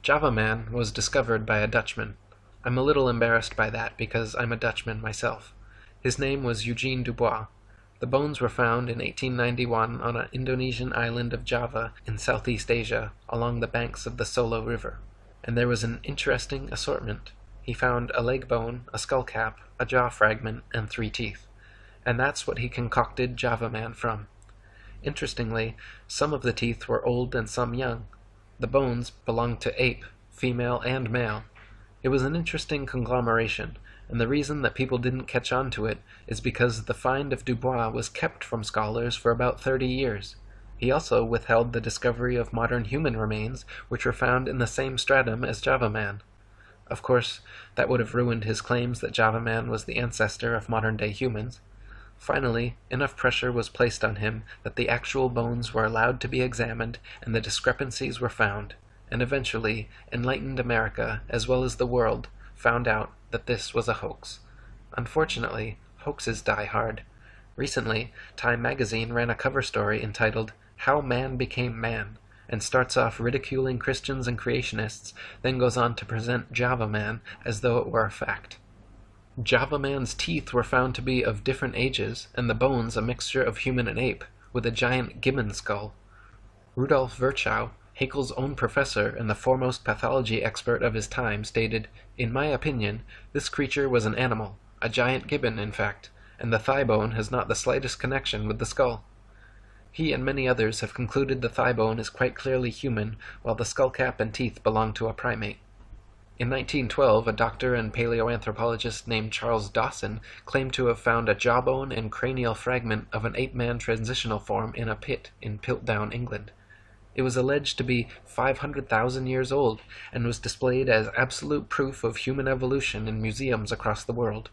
"Java man was discovered by a Dutchman. I'm a little embarrassed by that because I'm a Dutchman myself. His name was Eugene Dubois. The bones were found in 1891 on an Indonesian island of Java in Southeast Asia along the banks of the Solo River. And there was an interesting assortment. He found a leg bone, a skull cap, a jaw fragment, and 3 teeth. And that's what he concocted Java man from. Interestingly, some of the teeth were old and some young. The bones belonged to ape, female and male. It was an interesting conglomeration, and the reason that people didn't catch on to it is because the find of Dubois was kept from scholars for about 30 years. He also withheld the discovery of modern human remains, which were found in the same stratum as Java man. Of course, that would have ruined his claims that Java man was the ancestor of modern-day humans. Finally, enough pressure was placed on him that the actual bones were allowed to be examined and the discrepancies were found, and eventually enlightened America, as well as the world, found out that this was a hoax. Unfortunately, hoaxes die hard. Recently, Time magazine ran a cover story entitled "How Man Became Man," and starts off ridiculing Christians and creationists, then goes on to present Java man as though it were a fact. Java man's teeth were found to be of different ages, and the bones a mixture of human and ape, with a giant gibbon skull. Rudolf Virchow, Haeckel's own professor and the foremost pathology expert of his time, stated, "In my opinion, this creature was an animal, a giant gibbon in fact, and the thigh bone has not the slightest connection with the skull." He and many others have concluded the thigh bone is quite clearly human, while the skull cap and teeth belong to a primate. In 1912, a doctor and paleoanthropologist named Charles Dawson claimed to have found a jawbone and cranial fragment of an ape-man transitional form in a pit in Piltdown, England. It was alleged to be 500,000 years old, and was displayed as absolute proof of human evolution in museums across the world.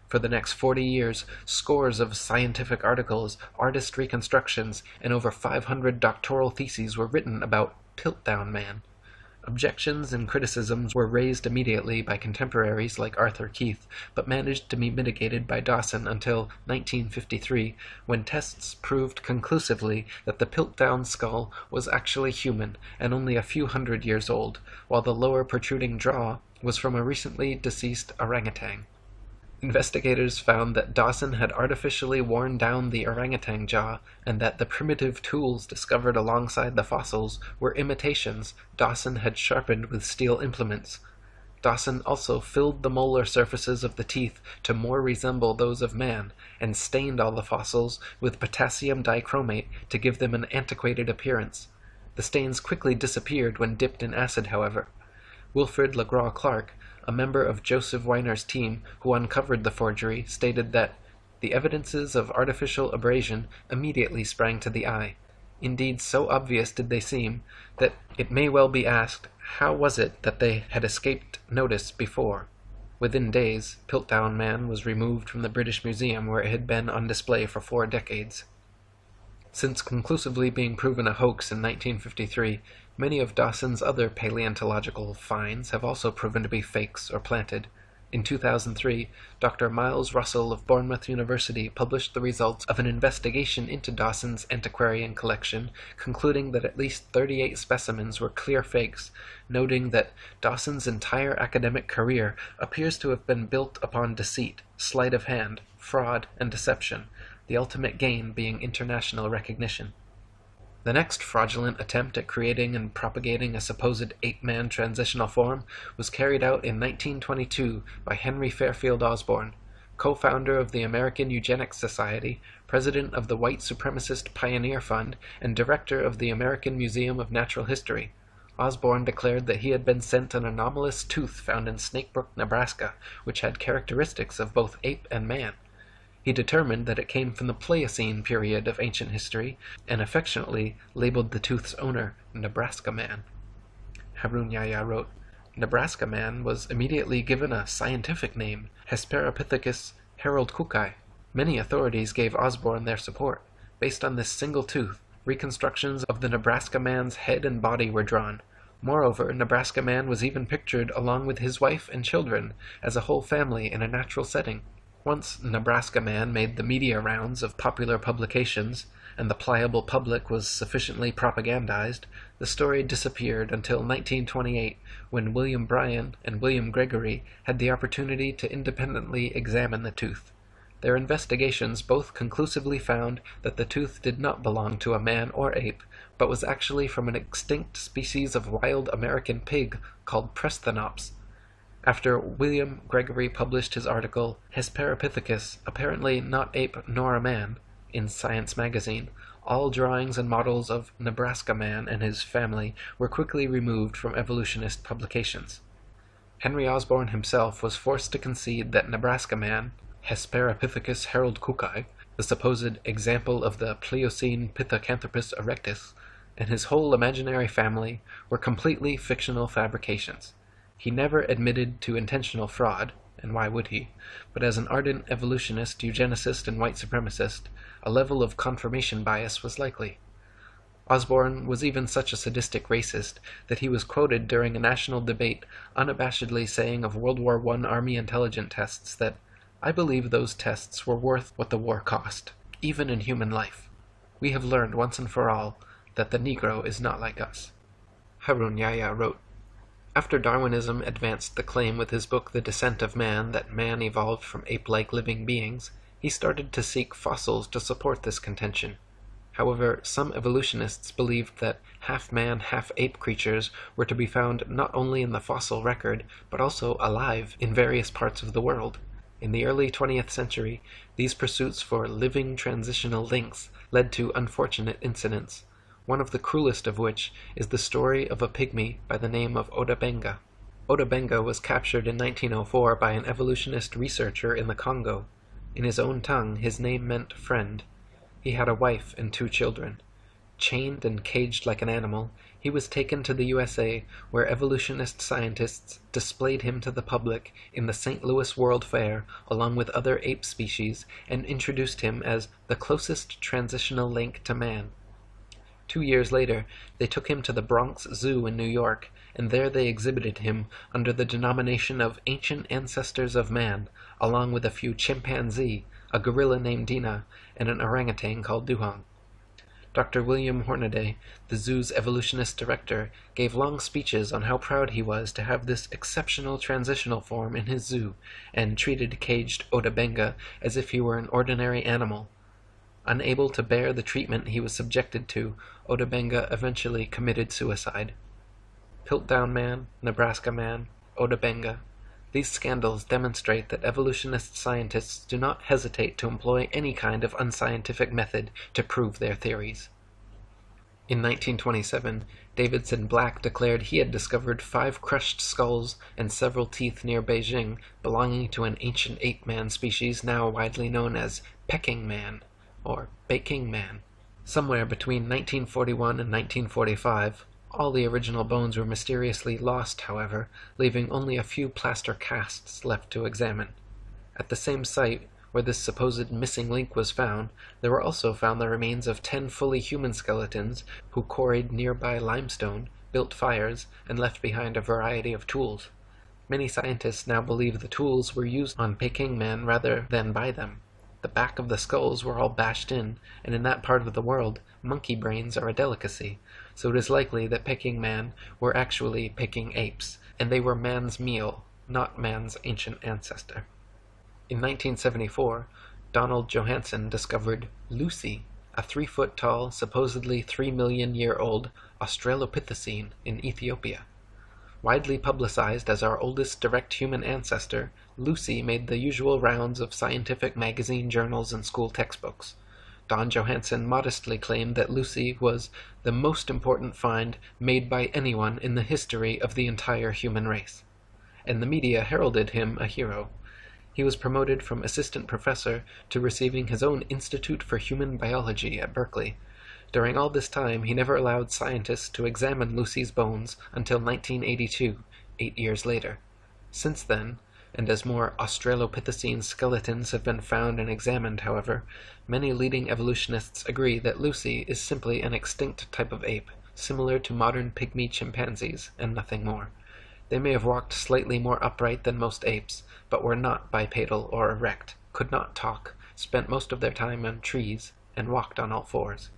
For the next 40 years, scores of scientific articles, artist reconstructions, and over 500 doctoral theses were written about Piltdown Man. Objections and criticisms were raised immediately by contemporaries like Arthur Keith, but managed to be mitigated by Dawson until 1953, when tests proved conclusively that the Piltdown skull was actually human and only a few hundred years old, while the lower protruding jaw was from a recently deceased orangutan. Investigators found that Dawson had artificially worn down the orangutan jaw, and that the primitive tools discovered alongside the fossils were imitations Dawson had sharpened with steel implements. Dawson also filled the molar surfaces of the teeth to more resemble those of man, and stained all the fossils with potassium dichromate to give them an antiquated appearance. The stains quickly disappeared when dipped in acid, however. Wilfrid Legrand-Clark, a member of Joseph Weiner's team who uncovered the forgery, stated that the evidences of artificial abrasion immediately sprang to the eye. Indeed, so obvious did they seem, that it may well be asked, how was it that they had escaped notice before? Within days, Piltdown Man was removed from the British Museum, where it had been on display for 4 decades. Since conclusively being proven a hoax in 1953, many of Dawson's other paleontological finds have also proven to be fakes or planted. In 2003, Dr. Miles Russell of Bournemouth University published the results of an investigation into Dawson's antiquarian collection, concluding that at least 38 specimens were clear fakes, noting that Dawson's entire academic career appears to have been built upon deceit, sleight of hand, fraud, and deception, the ultimate gain being international recognition. The next fraudulent attempt at creating and propagating a supposed ape-man transitional form was carried out in 1922 by Henry Fairfield Osborn, co-founder of the American Eugenics Society, president of the White Supremacist Pioneer Fund, and director of the American Museum of Natural History. Osborn declared that he had been sent an anomalous tooth found in Snakebrook, Nebraska, which had characteristics of both ape and man. He determined that it came from the Pliocene period of ancient history, and affectionately labeled the tooth's owner Nebraska Man. Harun Yahya wrote, Nebraska Man was immediately given a scientific name, Hesperopithecus haroldkukei. Many authorities gave Osborn their support. Based on this single tooth, reconstructions of the Nebraska Man's head and body were drawn. Moreover, Nebraska Man was even pictured along with his wife and children, as a whole family in a natural setting. Once Nebraska Man made the media rounds of popular publications, and the pliable public was sufficiently propagandized, the story disappeared until 1928, when William Bryan and William Gregory had the opportunity to independently examine the tooth. Their investigations both conclusively found that the tooth did not belong to a man or ape, but was actually from an extinct species of wild American pig called Presthenops. After William Gregory published his article, Hesperopithecus, apparently not ape nor a man, in Science magazine, all drawings and models of Nebraska Man and his family were quickly removed from evolutionist publications. Henry Osborn himself was forced to concede that Nebraska Man, Hesperopithecus haroldkukei, the supposed example of the Pliocene Pithecanthropus erectus, and his whole imaginary family were completely fictional fabrications. He never admitted to intentional fraud, and why would he? But as an ardent evolutionist, eugenicist, and white supremacist, a level of confirmation bias was likely. Osborn was even such a sadistic racist that he was quoted during a national debate unabashedly saying of World War I Army intelligence tests that, "I believe those tests were worth what the war cost, even in human life. We have learned once and for all that the Negro is not like us." Harun Yahya wrote, after Darwinism advanced the claim with his book The Descent of Man that man evolved from ape-like living beings, he started to seek fossils to support this contention. However, some evolutionists believed that half-man, half-ape creatures were to be found not only in the fossil record, but also alive in various parts of the world. In the early 20th century, these pursuits for living transitional links led to unfortunate incidents, one of the cruelest of which is the story of a pygmy by the name of Odabenga. Odabenga was captured in 1904 by an evolutionist researcher in the Congo. In his own tongue, his name meant friend. He had a wife and 2 children. Chained and caged like an animal, he was taken to the USA, where evolutionist scientists displayed him to the public in the St. Louis World Fair along with other ape species and introduced him as the closest transitional link to man. 2 years later, they took him to the Bronx Zoo in New York, and there they exhibited him under the denomination of Ancient Ancestors of Man, along with a few chimpanzee, a gorilla named Dina, and an orangutan called Duhong. Dr. William Hornaday, the zoo's evolutionist director, gave long speeches on how proud he was to have this exceptional transitional form in his zoo, and treated caged Otabenga as if he were an ordinary animal. Unable to bear the treatment he was subjected to, Otabenga eventually committed suicide. Piltdown Man, Nebraska Man, Otabenga. These scandals demonstrate that evolutionist scientists do not hesitate to employ any kind of unscientific method to prove their theories. In 1927, Davidson Black declared he had discovered 5 crushed skulls and several teeth near Beijing belonging to an ancient ape-man species now widely known as Peking Man, or Baking Man. Somewhere between 1941 and 1945, all the original bones were mysteriously lost, however, leaving only a few plaster casts left to examine. At the same site where this supposed missing link was found, there were also found the remains of 10 fully human skeletons who quarried nearby limestone, built fires, and left behind a variety of tools. Many scientists now believe the tools were used on Peking Man rather than by them. The back of the skulls were all bashed in, and in that part of the world, monkey brains are a delicacy, so it is likely that Peking Man were actually Peking apes, and they were man's meal, not man's ancient ancestor. In 1974, Donald Johanson discovered Lucy, a 3-foot-tall, supposedly 3 million-year-old Australopithecine in Ethiopia. Widely publicized as our oldest direct human ancestor, Lucy made the usual rounds of scientific magazine journals and school textbooks. Don Johanson modestly claimed that Lucy was the most important find made by anyone in the history of the entire human race, and the media heralded him a hero. He was promoted from assistant professor to receiving his own Institute for Human Biology at Berkeley. During all this time, he never allowed scientists to examine Lucy's bones until 1982, 8 years later. Since then, and as more Australopithecine skeletons have been found and examined, however, many leading evolutionists agree that Lucy is simply an extinct type of ape, similar to modern pygmy chimpanzees, and nothing more. They may have walked slightly more upright than most apes, but were not bipedal or erect, could not talk, spent most of their time on trees, and walked on all fours.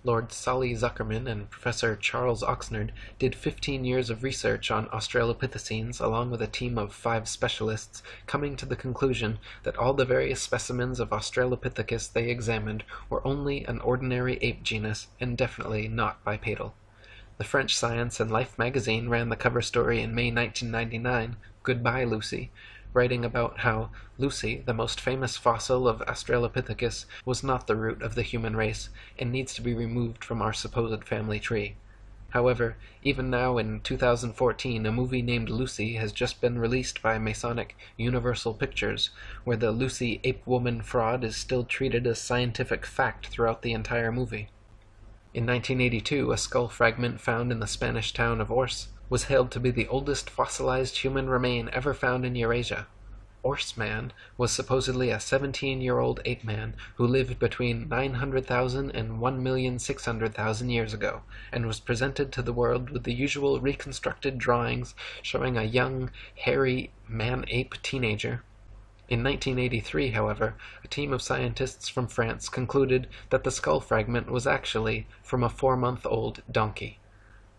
Lord Solly Zuckerman and Professor Charles Oxnard did 15 years of research on Australopithecines along with a team of 5 specialists, coming to the conclusion that all the various specimens of Australopithecus they examined were only an ordinary ape genus and definitely not bipedal. The French Science and Life magazine ran the cover story in May 1999, Goodbye Lucy, writing about how Lucy, the most famous fossil of Australopithecus, was not the root of the human race and needs to be removed from our supposed family tree. However, even now in 2014, a movie named Lucy has just been released by Masonic Universal Pictures, where the Lucy ape-woman fraud is still treated as scientific fact throughout the entire movie. In 1982, a skull fragment found in the Spanish town of Ors was held to be the oldest fossilized human remain ever found in Eurasia. Ors Man was supposedly a 17-year-old ape man who lived between 900,000 and 1,600,000 years ago, and was presented to the world with the usual reconstructed drawings showing a young, hairy man-ape teenager. In 1983, however, a team of scientists from France concluded that the skull fragment was actually from a 4-month-old donkey.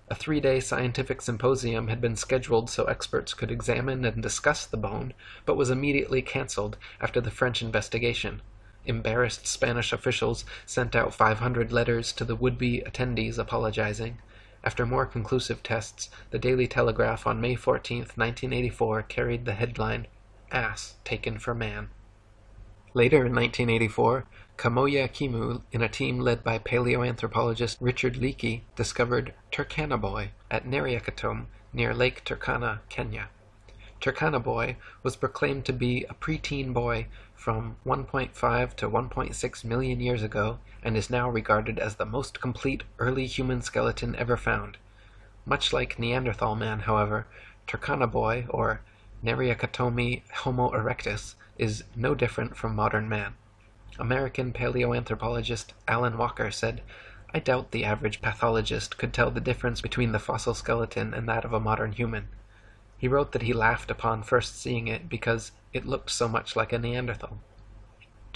A 3-day scientific symposium had been scheduled so experts could examine and discuss the bone, but was immediately cancelled after the French investigation. Embarrassed Spanish officials sent out 500 letters to the would-be attendees apologizing. After more conclusive tests, the Daily Telegraph on May 14, 1984 carried the headline, "Ass Taken for Man." Later in 1984, Kamoya Kimu, in a team led by paleoanthropologist Richard Leakey, discovered Turkana Boy at Neriakatum near Lake Turkana, Kenya. Turkana Boy was proclaimed to be a preteen boy from 1.5 to 1.6 million years ago and is now regarded as the most complete early human skeleton ever found. Much like Neanderthal man, however, Turkana Boy, or Neriakatomi Homo erectus, is no different from modern man. American paleoanthropologist Alan Walker said, "I doubt the average pathologist could tell the difference between the fossil skeleton and that of a modern human." He wrote that he laughed upon first seeing it because it looked so much like a Neanderthal.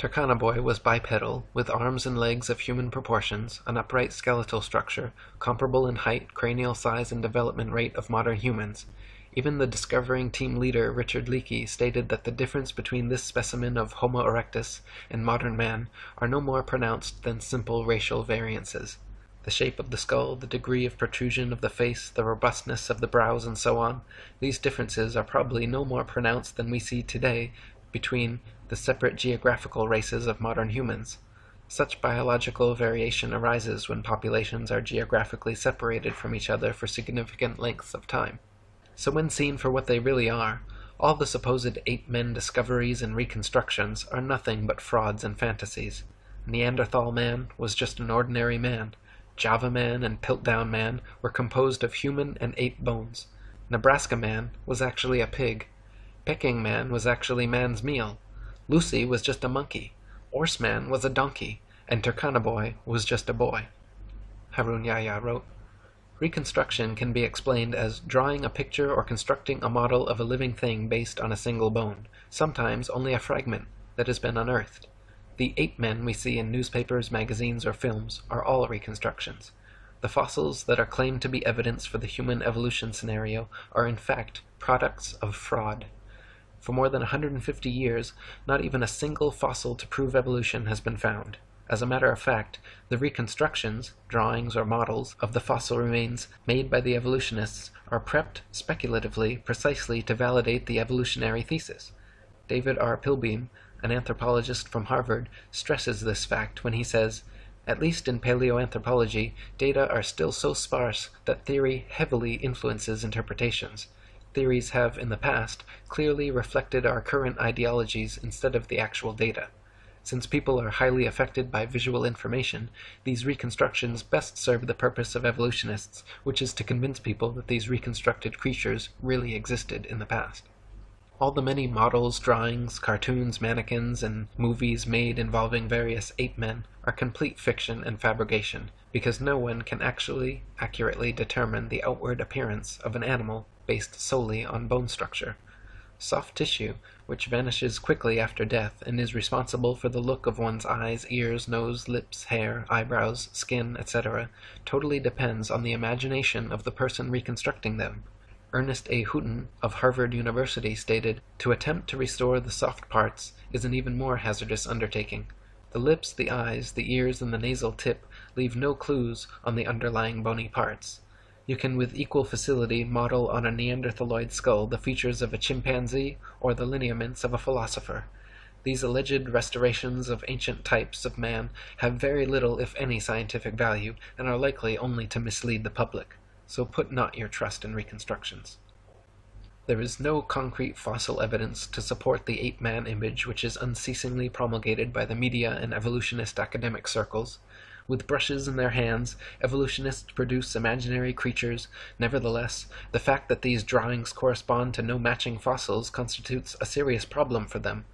Turkana was bipedal, with arms and legs of human proportions, an upright skeletal structure, comparable in height, cranial size, and development rate of modern humans. Even the discovering team leader Richard Leakey stated that the difference between this specimen of Homo erectus and modern man are no more pronounced than simple racial variances. The shape of the skull, the degree of protrusion of the face, the robustness of the brows, and so on, these differences are probably no more pronounced than we see today between the separate geographical races of modern humans. Such biological variation arises when populations are geographically separated from each other for significant lengths of time. So when seen for what they really are, all the supposed ape-men discoveries and reconstructions are nothing but frauds and fantasies. Neanderthal man was just an ordinary man. Java man and Piltdown man were composed of human and ape bones. Nebraska man was actually a pig. Peking man was actually man's meal. Lucy was just a monkey. Orse man was a donkey. And Turkana was just a boy. Harun Yahya wrote, "Reconstruction can be explained as drawing a picture or constructing a model of a living thing based on a single bone, sometimes only a fragment, that has been unearthed. The ape-men we see in newspapers, magazines, or films are all reconstructions. The fossils that are claimed to be evidence for the human evolution scenario are in fact products of fraud. For more than 150 years, not even a single fossil to prove evolution has been found. As a matter of fact, the reconstructions, drawings or models, of the fossil remains made by the evolutionists are prepped speculatively precisely to validate the evolutionary thesis. David R. Pilbeam, an anthropologist from Harvard, stresses this fact when he says, "At least in paleoanthropology, data are still so sparse that theory heavily influences interpretations. Theories have, in the past, clearly reflected our current ideologies instead of the actual data. Since people are highly affected by visual information, these reconstructions best serve the purpose of evolutionists, which is to convince people that these reconstructed creatures really existed in the past." All the many models, drawings, cartoons, mannequins, and movies made involving various ape-men are complete fiction and fabrication, because no one can actually accurately determine the outward appearance of an animal based solely on bone structure. Soft tissue, which vanishes quickly after death and is responsible for the look of one's eyes, ears, nose, lips, hair, eyebrows, skin, etc., totally depends on the imagination of the person reconstructing them. Ernest A. Houghton of Harvard University stated, "To attempt to restore the soft parts is an even more hazardous undertaking. The lips, the eyes, the ears, and the nasal tip leave no clues on the underlying bony parts. You can with equal facility model on a Neanderthaloid skull the features of a chimpanzee or the lineaments of a philosopher. These alleged restorations of ancient types of man have very little if any scientific value, and are likely only to mislead the public. So put not your trust in reconstructions." There is no concrete fossil evidence to support the ape-man image which is unceasingly promulgated by the media and evolutionist academic circles. With brushes in their hands, evolutionists produce imaginary creatures. Nevertheless, the fact that these drawings correspond to no matching fossils constitutes a serious problem for them.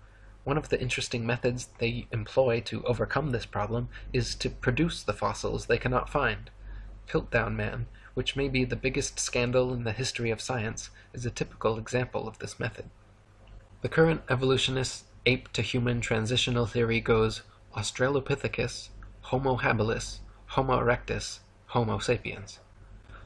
One of the interesting methods they employ to overcome this problem is to produce the fossils they cannot find. Piltdown Man, which may be the biggest scandal in the history of science, is a typical example of this method. The current evolutionist ape-to-human transitional theory goes Australopithecus, Homo habilis, Homo erectus, Homo sapiens.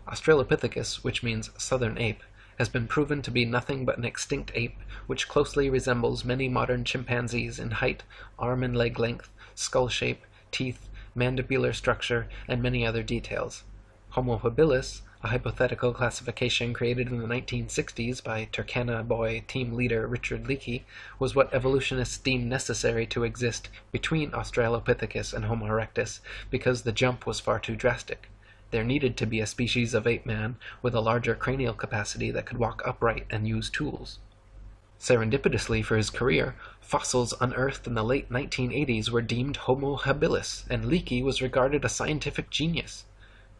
Australopithecus, which means southern ape, has been proven to be nothing but an extinct ape which closely resembles many modern chimpanzees in height, arm and leg length, skull shape, teeth, mandibular structure, and many other details. Homo habilis, a hypothetical classification created in the 1960s by Turkana team leader Richard Leakey, was what evolutionists deemed necessary to exist between Australopithecus and Homo erectus because the jump was far too drastic. There needed to be a species of ape-man with a larger cranial capacity that could walk upright and use tools. Serendipitously for his career, fossils unearthed in the late 1980s were deemed Homo habilis, and Leakey was regarded a scientific genius.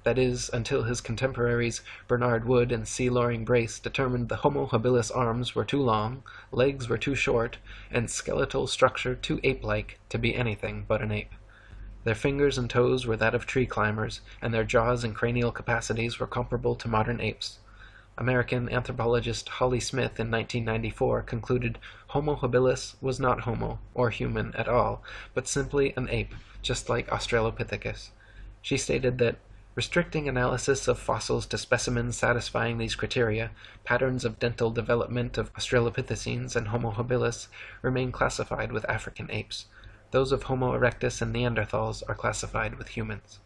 That is, until his contemporaries Bernard Wood and C. Loring Brace determined the Homo habilis arms were too long, legs were too short, and skeletal structure too ape-like to be anything but an ape. Their fingers and toes were that of tree climbers, and their jaws and cranial capacities were comparable to modern apes. American anthropologist Holly Smith in 1994 concluded Homo habilis was not homo, or human at all, but simply an ape, just like Australopithecus. She stated that restricting analysis of fossils to specimens satisfying these criteria, patterns of dental development of Australopithecines and Homo habilis remain classified with African apes. Those of Homo erectus and Neanderthals are classified with humans.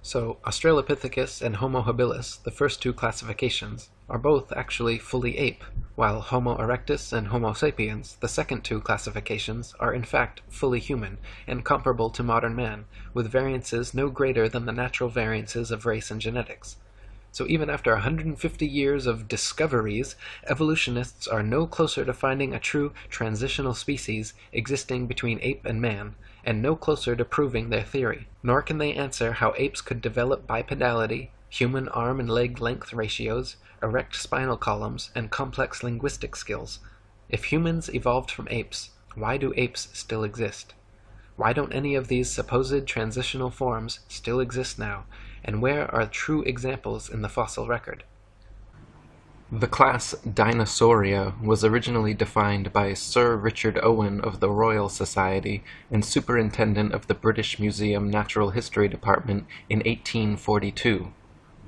So, Australopithecus and Homo habilis, the first two classifications, are both actually fully ape, while Homo erectus and Homo sapiens, the second two classifications, are in fact fully human and comparable to modern man, with variances no greater than the natural variances of race and genetics. So even after 150 years of discoveries, evolutionists are no closer to finding a true transitional species existing between ape and man, and no closer to proving their theory. Nor can they answer how apes could develop bipedality, human arm and leg length ratios, erect spinal columns, and complex linguistic skills. If humans evolved from apes, why do apes still exist? Why don't any of these supposed transitional forms still exist now, and where are true examples in the fossil record? The class Dinosauria was originally defined by Sir Richard Owen of the Royal Society and Superintendent of the British Museum Natural History Department in 1842.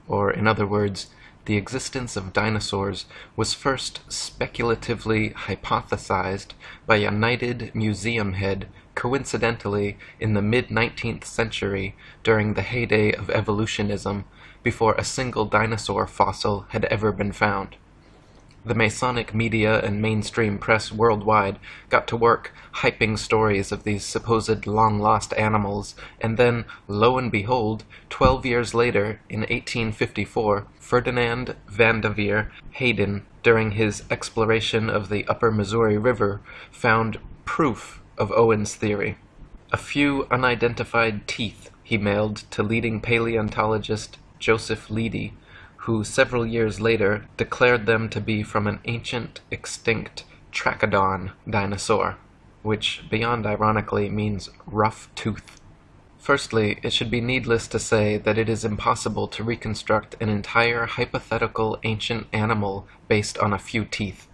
Or, in other words, the existence of dinosaurs was first speculatively hypothesized by a knighted museum head coincidentally in the mid-19th century during the heyday of evolutionism, before a single dinosaur fossil had ever been found. The Masonic media and mainstream press worldwide got to work hyping stories of these supposed long-lost animals, and then, lo and behold, 12 years later, in 1854, Ferdinand Vanderveer Hayden, during his exploration of the upper Missouri River, found proof of Owen's theory. A few unidentified teeth he mailed to leading paleontologist Joseph Leidy, who several years later declared them to be from an ancient, extinct Trachodon dinosaur, which, beyond ironically, means rough tooth. Firstly, it should be needless to say that it is impossible to reconstruct an entire hypothetical ancient animal based on a few teeth.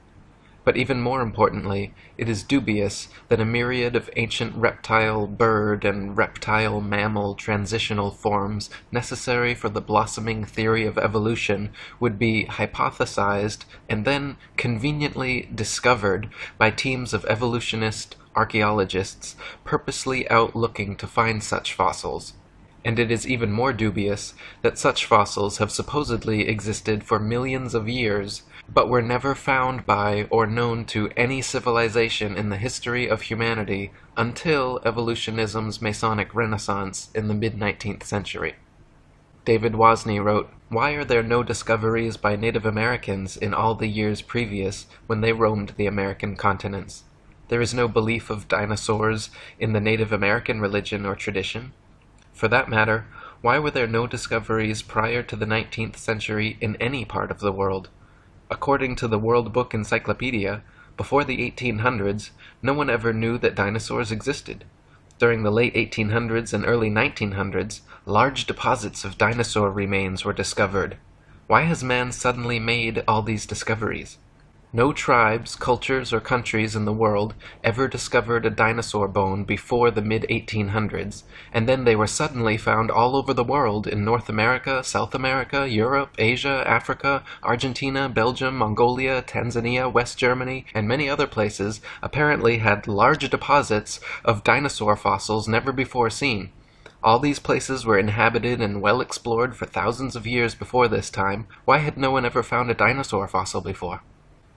But even more importantly, it is dubious that a myriad of ancient reptile, bird, and reptile mammal transitional forms necessary for the blossoming theory of evolution would be hypothesized and then conveniently discovered by teams of evolutionist archaeologists purposely out looking to find such fossils. And it is even more dubious that such fossils have supposedly existed for millions of years, but were never found by or known to any civilization in the history of humanity until evolutionism's Masonic Renaissance in the mid-19th century. David Wozni wrote, "Why are there no discoveries by Native Americans in all the years previous when they roamed the American continents? There is no belief of dinosaurs in the Native American religion or tradition. For that matter, why were there no discoveries prior to the 19th century in any part of the world? According to the World Book Encyclopedia, before the 1800s, no one ever knew that dinosaurs existed. During the late 1800s and early 1900s, large deposits of dinosaur remains were discovered. Why has man suddenly made all these discoveries? No tribes, cultures, or countries in the world ever discovered a dinosaur bone before the mid-1800s, and then they were suddenly found all over the world in North America, South America, Europe, Asia, Africa, Argentina, Belgium, Mongolia, Tanzania, West Germany, and many other places apparently had large deposits of dinosaur fossils never before seen. All these places were inhabited and well explored for thousands of years before this time. Why had no one ever found a dinosaur fossil before?"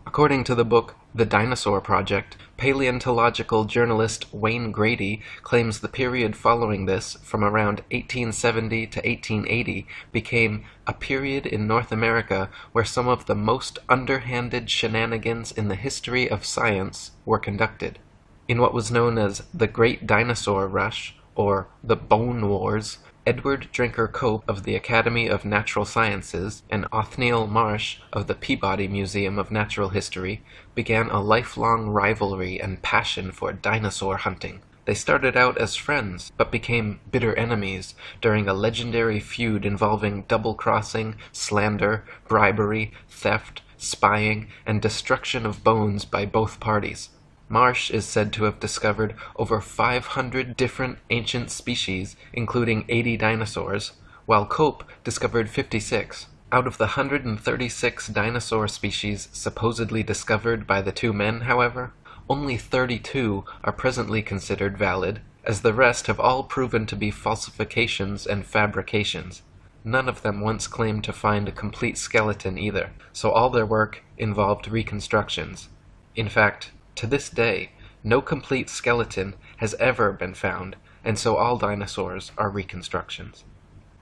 According to the book The Dinosaur Project, paleontological journalist Wayne Grady claims the period following this, from around 1870 to 1880, became a period in North America where some of the most underhanded shenanigans in the history of science were conducted. In what was known as the Great Dinosaur Rush, or the Bone Wars, Edward Drinker Cope of the Academy of Natural Sciences and Othniel Marsh of the Peabody Museum of Natural History began a lifelong rivalry and passion for dinosaur hunting. They started out as friends, but became bitter enemies during a legendary feud involving double-crossing, slander, bribery, theft, spying, and destruction of bones by both parties. Marsh is said to have discovered over 500 different ancient species, including 80 dinosaurs, while Cope discovered 56. Out of the 136 dinosaur species supposedly discovered by the two men, however, only 32 are presently considered valid, as the rest have all proven to be falsifications and fabrications. None of them once claimed to find a complete skeleton either, so all their work involved reconstructions. In fact, to this day, no complete skeleton has ever been found, and so all dinosaurs are reconstructions.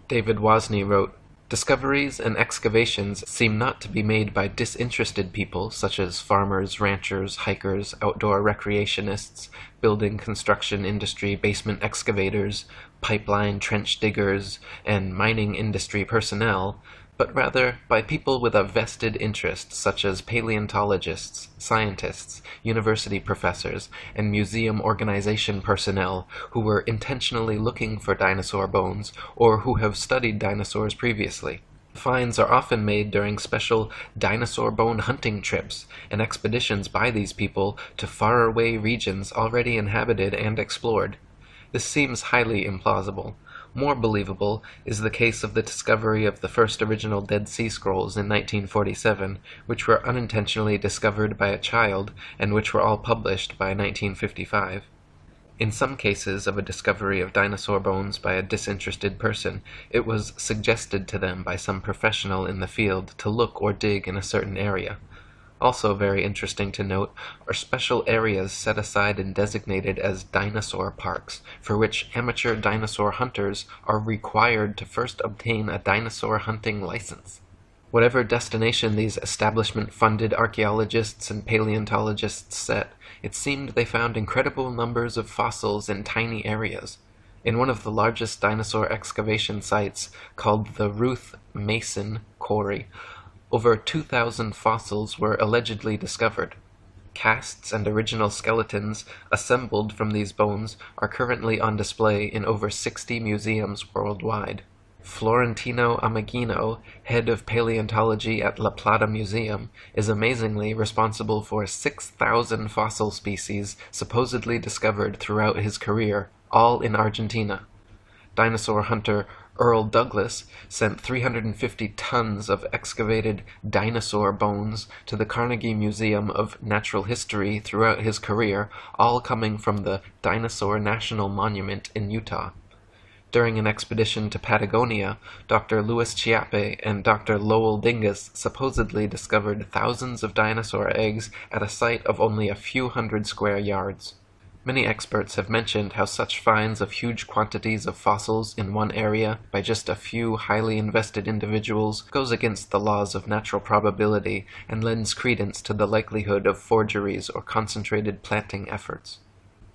David Wozni wrote, "Discoveries and excavations seem not to be made by disinterested people such as farmers, ranchers, hikers, outdoor recreationists, building construction industry basement excavators, pipeline trench diggers, and mining industry personnel, but rather by people with a vested interest such as paleontologists, scientists, university professors, and museum organization personnel who were intentionally looking for dinosaur bones or who have studied dinosaurs previously. Finds are often made during special dinosaur bone hunting trips and expeditions by these people to faraway regions already inhabited and explored. This seems highly implausible. More believable is the case of the discovery of the first original Dead Sea Scrolls in 1947, which were unintentionally discovered by a child and which were all published by 1955. In some cases of a discovery of dinosaur bones by a disinterested person, it was suggested to them by some professional in the field to look or dig in a certain area. Also very interesting to note are special areas set aside and designated as dinosaur parks, for which amateur dinosaur hunters are required to first obtain a dinosaur hunting license. Whatever destination these establishment-funded archaeologists and paleontologists set, it seemed they found incredible numbers of fossils in tiny areas. In one of the largest dinosaur excavation sites, called the Ruth Mason Quarry, over 2,000 fossils were allegedly discovered. Casts and original skeletons assembled from these bones are currently on display in over 60 museums worldwide. Florentino Ameghino, head of paleontology at La Plata Museum, is amazingly responsible for 6,000 fossil species supposedly discovered throughout his career, all in Argentina. Dinosaur hunter Earl Douglas sent 350 tons of excavated dinosaur bones to the Carnegie Museum of Natural History throughout his career, all coming from the Dinosaur National Monument in Utah. During an expedition to Patagonia, Dr. Louis Chiappe and Dr. Lowell Dingus supposedly discovered thousands of dinosaur eggs at a site of only a few hundred square yards. Many experts have mentioned how such finds of huge quantities of fossils in one area by just a few highly invested individuals goes against the laws of natural probability and lends credence to the likelihood of forgeries or concentrated planting efforts.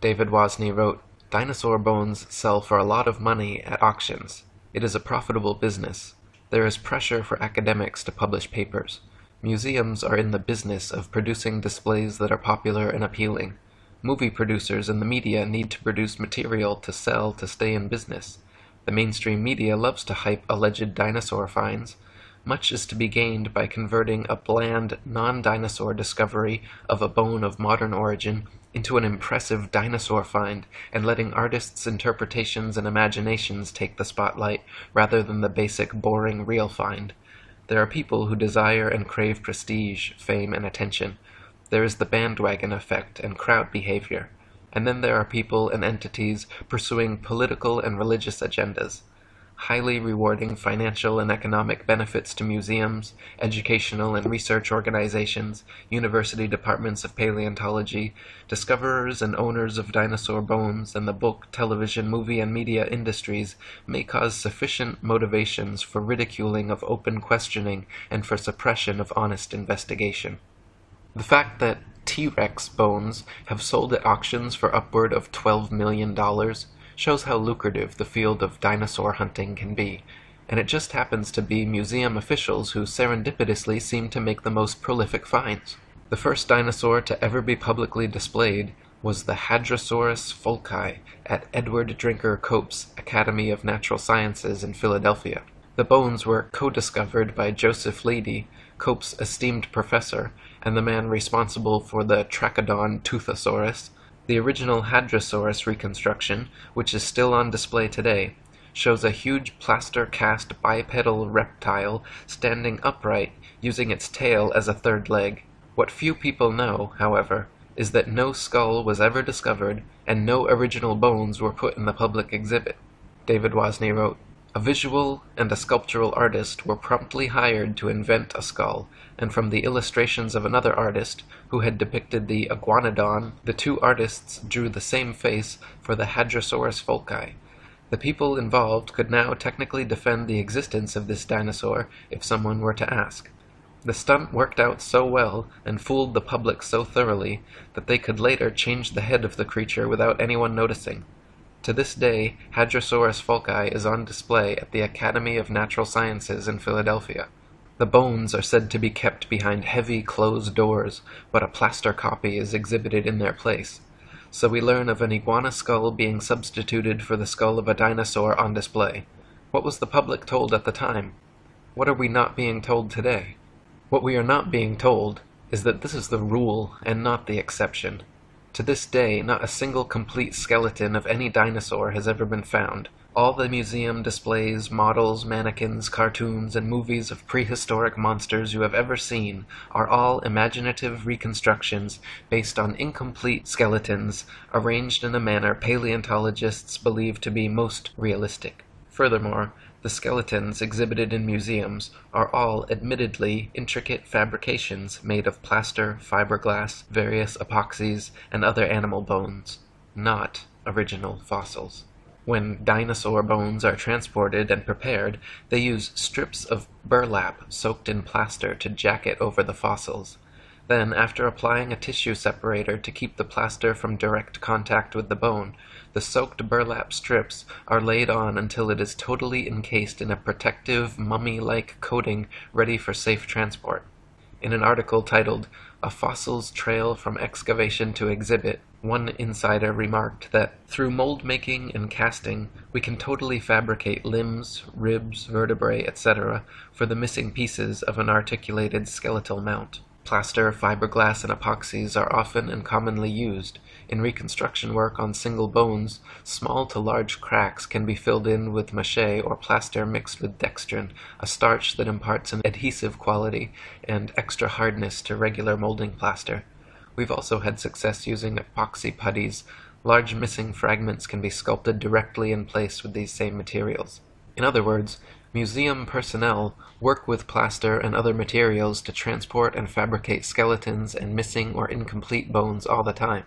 David Wozni wrote, "Dinosaur bones sell for a lot of money at auctions. It is a profitable business. There is pressure for academics to publish papers. Museums are in the business of producing displays that are popular and appealing. Movie producers and the media need to produce material to sell to stay in business. The mainstream media loves to hype alleged dinosaur finds. Much is to be gained by converting a bland, non-dinosaur discovery of a bone of modern origin into an impressive dinosaur find and letting artists' interpretations and imaginations take the spotlight rather than the basic, boring, real find. There are people who desire and crave prestige, fame, and attention. There is the bandwagon effect and crowd behavior, and then there are people and entities pursuing political and religious agendas. Highly rewarding financial and economic benefits to museums, educational and research organizations, university departments of paleontology, discoverers and owners of dinosaur bones, and the book, television, movie, and media industries may cause sufficient motivations for ridiculing of open questioning and for suppression of honest investigation. The fact that T-Rex bones have sold at auctions for upward of $12 million shows how lucrative the field of dinosaur hunting can be, and it just happens to be museum officials who serendipitously seem to make the most prolific finds. The first dinosaur to ever be publicly displayed was the Hadrosaurus folci at Edward Drinker Cope's Academy of Natural Sciences in Philadelphia. The bones were co-discovered by Joseph Leidy, Cope's esteemed professor, and the man responsible for the Trachodon Toothosaurus. The original Hadrosaurus reconstruction, which is still on display today, shows a huge plaster-cast bipedal reptile standing upright, using its tail as a third leg. What few people know, however, is that no skull was ever discovered, and no original bones were put in the public exhibit. David Wasney wrote, "A visual and a sculptural artist were promptly hired to invent a skull, and from the illustrations of another artist, who had depicted the iguanodon, the two artists drew the same face for the Hadrosaurus folci. The people involved could now technically defend the existence of this dinosaur if someone were to ask. The stunt worked out so well and fooled the public so thoroughly that they could later change the head of the creature without anyone noticing. To this day, Hadrosaurus folci is on display at the Academy of Natural Sciences in Philadelphia. The bones are said to be kept behind heavy closed doors, but a plaster copy is exhibited in their place. So we learn of an iguana skull being substituted for the skull of a dinosaur on display. What was the public told at the time? What are we not being told today? What we are not being told is that this is the rule and not the exception. To this day, not a single complete skeleton of any dinosaur has ever been found. All the museum displays, models, mannequins, cartoons, and movies of prehistoric monsters you have ever seen are all imaginative reconstructions based on incomplete skeletons arranged in a manner paleontologists believe to be most realistic. Furthermore, the skeletons exhibited in museums are all admittedly intricate fabrications made of plaster, fiberglass, various epoxies, and other animal bones, not original fossils. When dinosaur bones are transported and prepared, they use strips of burlap soaked in plaster to jacket over the fossils. Then, after applying a tissue separator to keep the plaster from direct contact with the bone, the soaked burlap strips are laid on until it is totally encased in a protective, mummy-like coating ready for safe transport. In an article titled, "A Fossil's Trail from Excavation to Exhibit," one insider remarked that, "Through mold making and casting, we can totally fabricate limbs, ribs, vertebrae, etc. for the missing pieces of an articulated skeletal mount. Plaster, fiberglass, and epoxies are often and commonly used. In reconstruction work on single bones, small to large cracks can be filled in with mache or plaster mixed with dextrin, a starch that imparts an adhesive quality and extra hardness to regular molding plaster. We've also had success using epoxy putties. Large missing fragments can be sculpted directly in place with these same materials." In other words, museum personnel work with plaster and other materials to transport and fabricate skeletons and missing or incomplete bones all the time.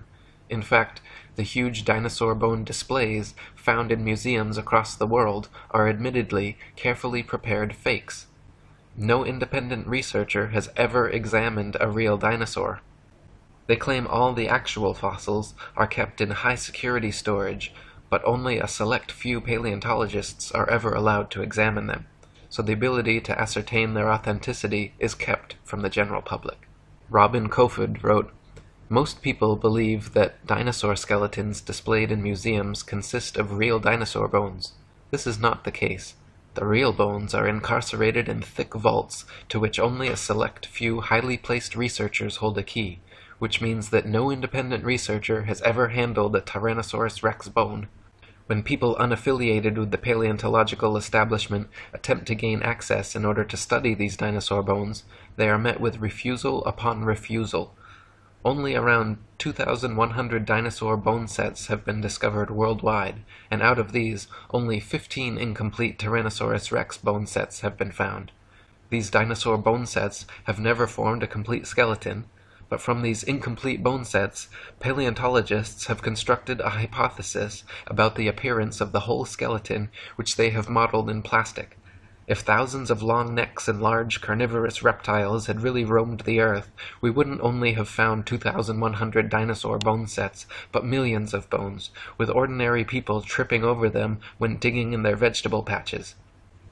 In fact, the huge dinosaur bone displays found in museums across the world are admittedly carefully prepared fakes. No independent researcher has ever examined a real dinosaur. They claim all the actual fossils are kept in high-security storage, but only a select few paleontologists are ever allowed to examine them, so the ability to ascertain their authenticity is kept from the general public. Robin Kofod wrote, "Most people believe that dinosaur skeletons displayed in museums consist of real dinosaur bones. This is not the case. The real bones are incarcerated in thick vaults to which only a select few highly placed researchers hold a key, which means that no independent researcher has ever handled a Tyrannosaurus rex bone. When people unaffiliated with the paleontological establishment attempt to gain access in order to study these dinosaur bones, they are met with refusal upon refusal. Only around 2,100 dinosaur bone sets have been discovered worldwide, and out of these, only 15 incomplete Tyrannosaurus rex bone sets have been found. These dinosaur bone sets have never formed a complete skeleton, but from these incomplete bone sets, paleontologists have constructed a hypothesis about the appearance of the whole skeleton which they have modeled in plastic. If thousands of long necks and large carnivorous reptiles had really roamed the earth, we wouldn't only have found 2,100 dinosaur bone sets, but millions of bones, with ordinary people tripping over them when digging in their vegetable patches."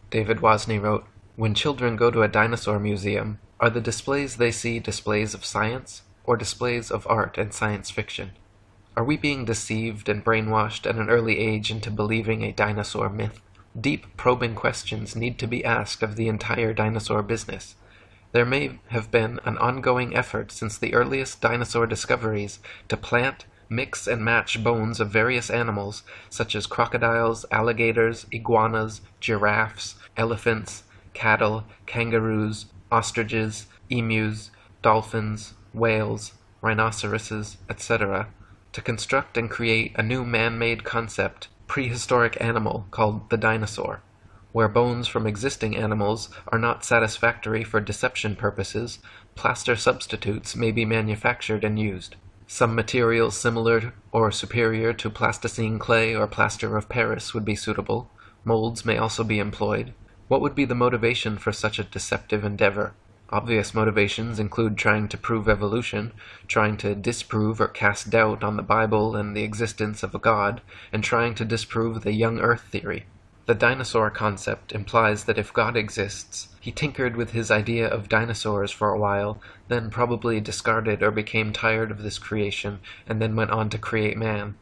David Wasney wrote, "When children go to a dinosaur museum, are the displays they see displays of science or displays of art and science fiction? Are we being deceived and brainwashed at an early age into believing a dinosaur myth? Deep, probing questions need to be asked of the entire dinosaur business. There may have been an ongoing effort since the earliest dinosaur discoveries to plant, mix, and match bones of various animals such as crocodiles, alligators, iguanas, giraffes, elephants, cattle, kangaroos, ostriches, emus, dolphins, whales, rhinoceroses, etc., to construct and create a new man-made concept, prehistoric animal called the dinosaur. Where bones from existing animals are not satisfactory for deception purposes, plaster substitutes may be manufactured and used. Some materials similar or superior to plasticine clay or plaster of Paris would be suitable. Molds may also be employed. What would be the motivation for such a deceptive endeavor? Obvious motivations include trying to prove evolution, trying to disprove or cast doubt on the Bible and the existence of a God, and trying to disprove the young Earth theory. The dinosaur concept implies that if God exists, he tinkered with his idea of dinosaurs for a while, then probably discarded or became tired of this creation, and then went on to create man.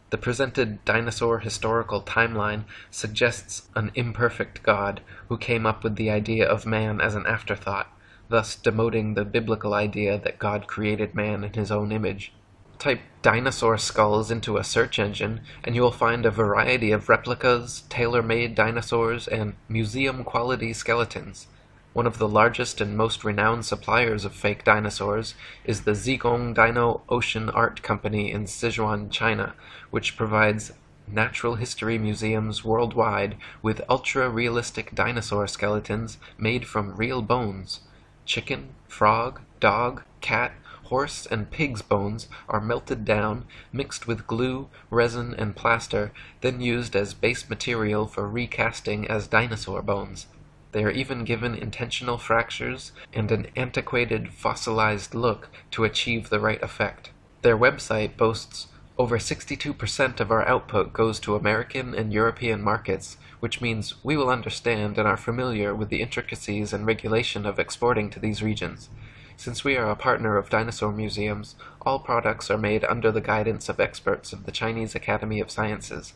The presented dinosaur historical timeline suggests an imperfect God who came up with the idea of man as an afterthought, thus demoting the biblical idea that God created man in his own image. Type dinosaur skulls into a search engine, and you will find a variety of replicas, tailor-made dinosaurs, and museum-quality skeletons. One of the largest and most renowned suppliers of fake dinosaurs is the Zigong Dino Ocean Art Company in Sichuan, China, which provides natural history museums worldwide with ultra-realistic dinosaur skeletons made from real bones. Chicken, frog, dog, cat, horse, and pig's bones are melted down, mixed with glue, resin, and plaster, then used as base material for recasting as dinosaur bones. They are even given intentional fractures and an antiquated, fossilized look to achieve the right effect. Their website boasts over 62% of our output goes to American and European markets, which means we will understand and are familiar with the intricacies and regulation of exporting to these regions. Since we are a partner of dinosaur museums, all products are made under the guidance of experts of the Chinese Academy of Sciences.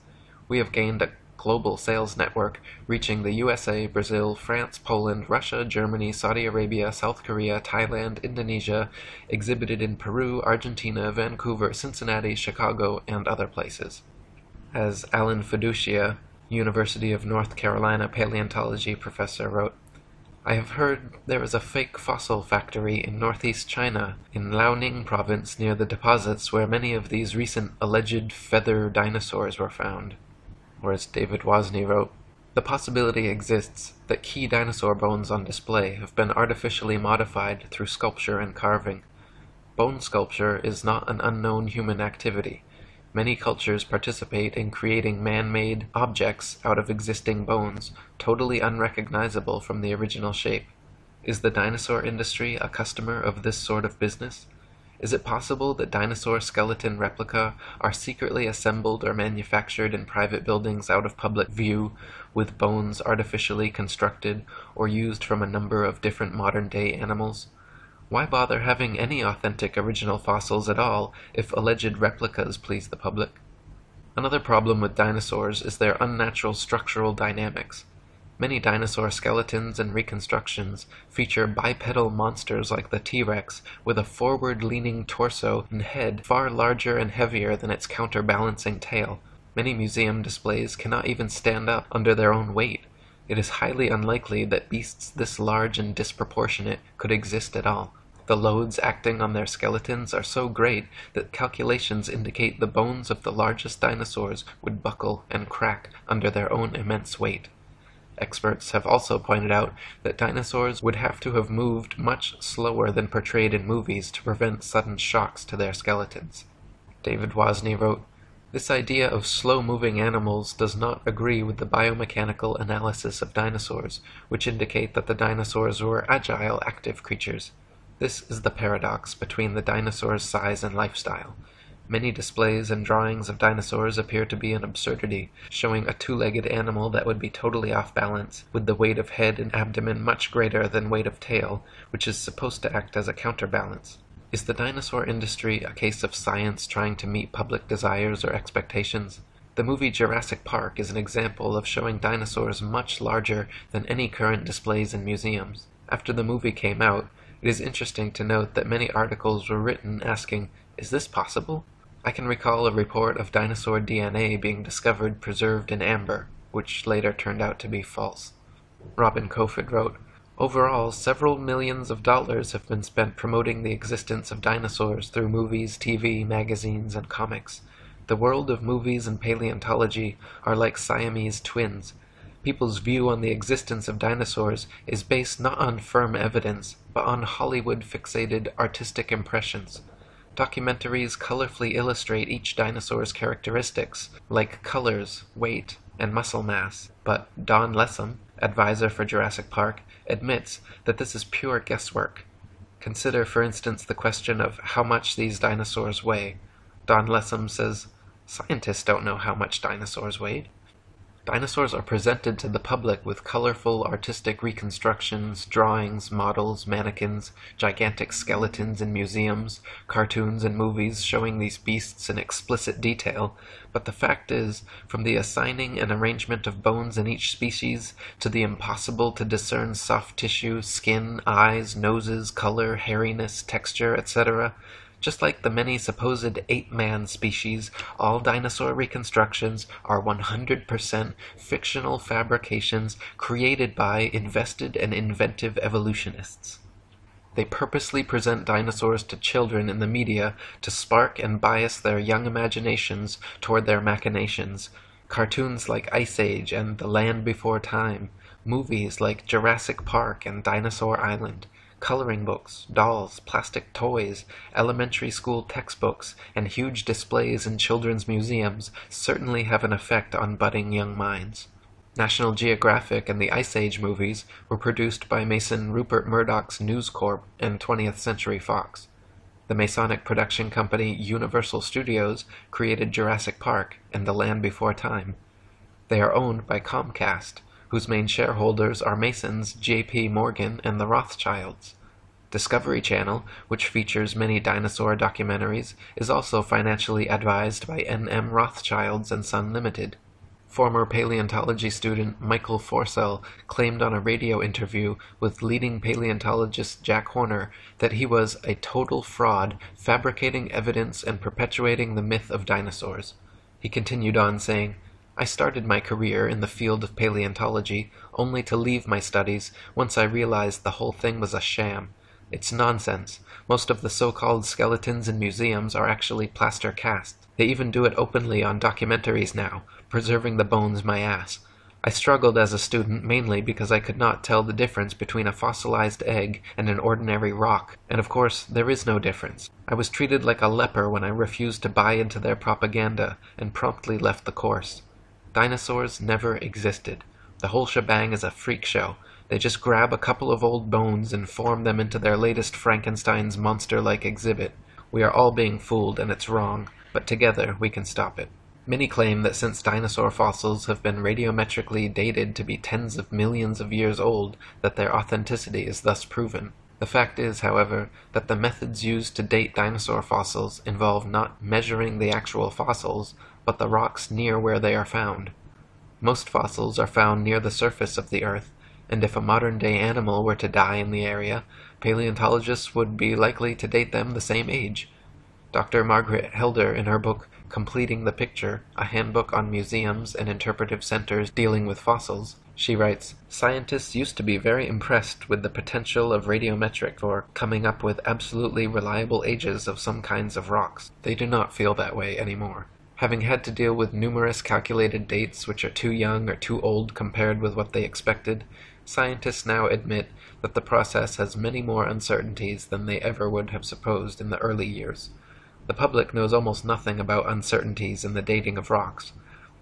We have gained a global sales network reaching the USA, Brazil, France, Poland, Russia, Germany, Saudi Arabia, South Korea, Thailand, Indonesia, exhibited in Peru, Argentina, Vancouver, Cincinnati, Chicago, and other places. As Alan Fiducia, University of North Carolina paleontology professor, wrote, "I have heard there is a fake fossil factory in northeast China, in Liaoning province near the deposits where many of these recent alleged feather dinosaurs were found." Or as David Wozni wrote, "The possibility exists that key dinosaur bones on display have been artificially modified through sculpture and carving. Bone sculpture is not an unknown human activity. Many cultures participate in creating man-made objects out of existing bones, totally unrecognizable from the original shape. Is the dinosaur industry a customer of this sort of business? Is it possible that dinosaur skeleton replica are secretly assembled or manufactured in private buildings out of public view, with bones artificially constructed or used from a number of different modern-day animals? Why bother having any authentic original fossils at all if alleged replicas please the public? Another problem with dinosaurs is their unnatural structural dynamics. Many dinosaur skeletons and reconstructions feature bipedal monsters like the T-Rex with a forward-leaning torso and head far larger and heavier than its counterbalancing tail. Many museum displays cannot even stand up under their own weight. It is highly unlikely that beasts this large and disproportionate could exist at all. The loads acting on their skeletons are so great that calculations indicate the bones of the largest dinosaurs would buckle and crack under their own immense weight. Experts have also pointed out that dinosaurs would have to have moved much slower than portrayed in movies to prevent sudden shocks to their skeletons. David Wozni wrote, "This idea of slow-moving animals does not agree with the biomechanical analysis of dinosaurs, which indicate that the dinosaurs were agile, active creatures. This is the paradox between the dinosaur's size and lifestyle. Many displays and drawings of dinosaurs appear to be an absurdity, showing a two-legged animal that would be totally off balance, with the weight of head and abdomen much greater than weight of tail, which is supposed to act as a counterbalance. Is the dinosaur industry a case of science trying to meet public desires or expectations? The movie Jurassic Park is an example of showing dinosaurs much larger than any current displays in museums. After the movie came out, it is interesting to note that many articles were written asking, "Is this possible?" I can recall a report of dinosaur DNA being discovered preserved in amber, which later turned out to be false. Robin Kofod wrote, "Overall, several millions of dollars have been spent promoting the existence of dinosaurs through movies, TV, magazines, and comics. The world of movies and paleontology are like Siamese twins. People's view on the existence of dinosaurs is based not on firm evidence, but on Hollywood-fixated artistic impressions. Documentaries colorfully illustrate each dinosaur's characteristics, like colors, weight, and muscle mass, but Don Lessam, advisor for Jurassic Park, admits that this is pure guesswork. Consider, for instance, the question of how much these dinosaurs weigh. Don Lessam says, "Scientists don't know how much dinosaurs weighed." Dinosaurs are presented to the public with colorful artistic reconstructions, drawings, models, mannequins, gigantic skeletons in museums, cartoons and movies showing these beasts in explicit detail, but the fact is, from the assigning and arrangement of bones in each species, to the impossible to discern soft tissue, skin, eyes, noses, color, hairiness, texture, etc., just like the many supposed ape-man species, all dinosaur reconstructions are 100% fictional fabrications created by invested and inventive evolutionists. They purposely present dinosaurs to children in the media to spark and bias their young imaginations toward their machinations. Cartoons like Ice Age and The Land Before Time, movies like Jurassic Park and Dinosaur Island, coloring books, dolls, plastic toys, elementary school textbooks, and huge displays in children's museums certainly have an effect on budding young minds. National Geographic and the Ice Age movies were produced by Mason Rupert Murdoch's News Corp and 20th Century Fox. The Masonic production company Universal Studios created Jurassic Park and The Land Before Time. They are owned by Comcast, whose main shareholders are Masons, J.P. Morgan, and the Rothschilds. Discovery Channel, which features many dinosaur documentaries, is also financially advised by N.M. Rothschilds and Son Limited. Former paleontology student Michael Forsell claimed on a radio interview with leading paleontologist Jack Horner that he was a total fraud, fabricating evidence and perpetuating the myth of dinosaurs. He continued on saying, "I started my career in the field of paleontology only to leave my studies once I realized the whole thing was a sham. It's nonsense. Most of the so-called skeletons in museums are actually plaster casts. They even do it openly on documentaries now, preserving the bones my ass. I struggled as a student mainly because I could not tell the difference between a fossilized egg and an ordinary rock, and of course there is no difference. I was treated like a leper when I refused to buy into their propaganda and promptly left the course. Dinosaurs never existed. The whole shebang is a freak show. They just grab a couple of old bones and form them into their latest Frankenstein's monster-like exhibit. We are all being fooled, and it's wrong, but together we can stop it." Many claim that since dinosaur fossils have been radiometrically dated to be tens of millions of years old, that their authenticity is thus proven. The fact is, however, that the methods used to date dinosaur fossils involve not measuring the actual fossils, but the rocks near where they are found. Most fossils are found near the surface of the Earth, and if a modern-day animal were to die in the area, paleontologists would be likely to date them the same age. Dr. Margaret Helder, in her book Completing the Picture, a handbook on museums and interpretive centers dealing with fossils, she writes, "Scientists used to be very impressed with the potential of radiometric for coming up with absolutely reliable ages of some kinds of rocks. They do not feel that way anymore. Having had to deal with numerous calculated dates which are too young or too old compared with what they expected, scientists now admit that the process has many more uncertainties than they ever would have supposed in the early years. The public knows almost nothing about uncertainties in the dating of rocks.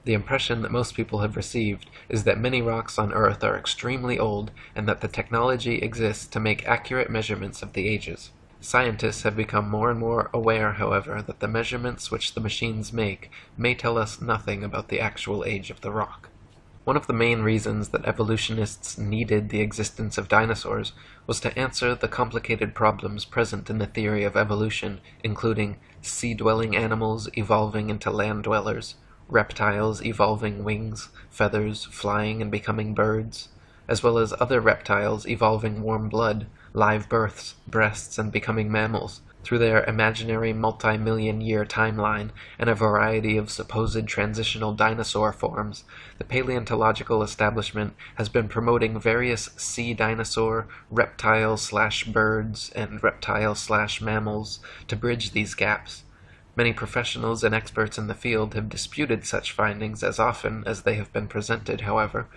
The impression that most people have received is that many rocks on Earth are extremely old and that the technology exists to make accurate measurements of the ages. Scientists have become more and more aware, however, that the measurements which the machines make may tell us nothing about the actual age of the rock." One of the main reasons that evolutionists needed the existence of dinosaurs was to answer the complicated problems present in the theory of evolution, including sea-dwelling animals evolving into land dwellers, reptiles evolving wings, feathers, flying and becoming birds, as well as other reptiles evolving warm blood, live births, breasts, and becoming mammals, through their imaginary multi-million-year timeline and a variety of supposed transitional dinosaur forms. The paleontological establishment has been promoting various sea dinosaur, reptile/birds, and reptile/mammals to bridge these gaps. Many professionals and experts in the field have disputed such findings as often as they have been presented, however.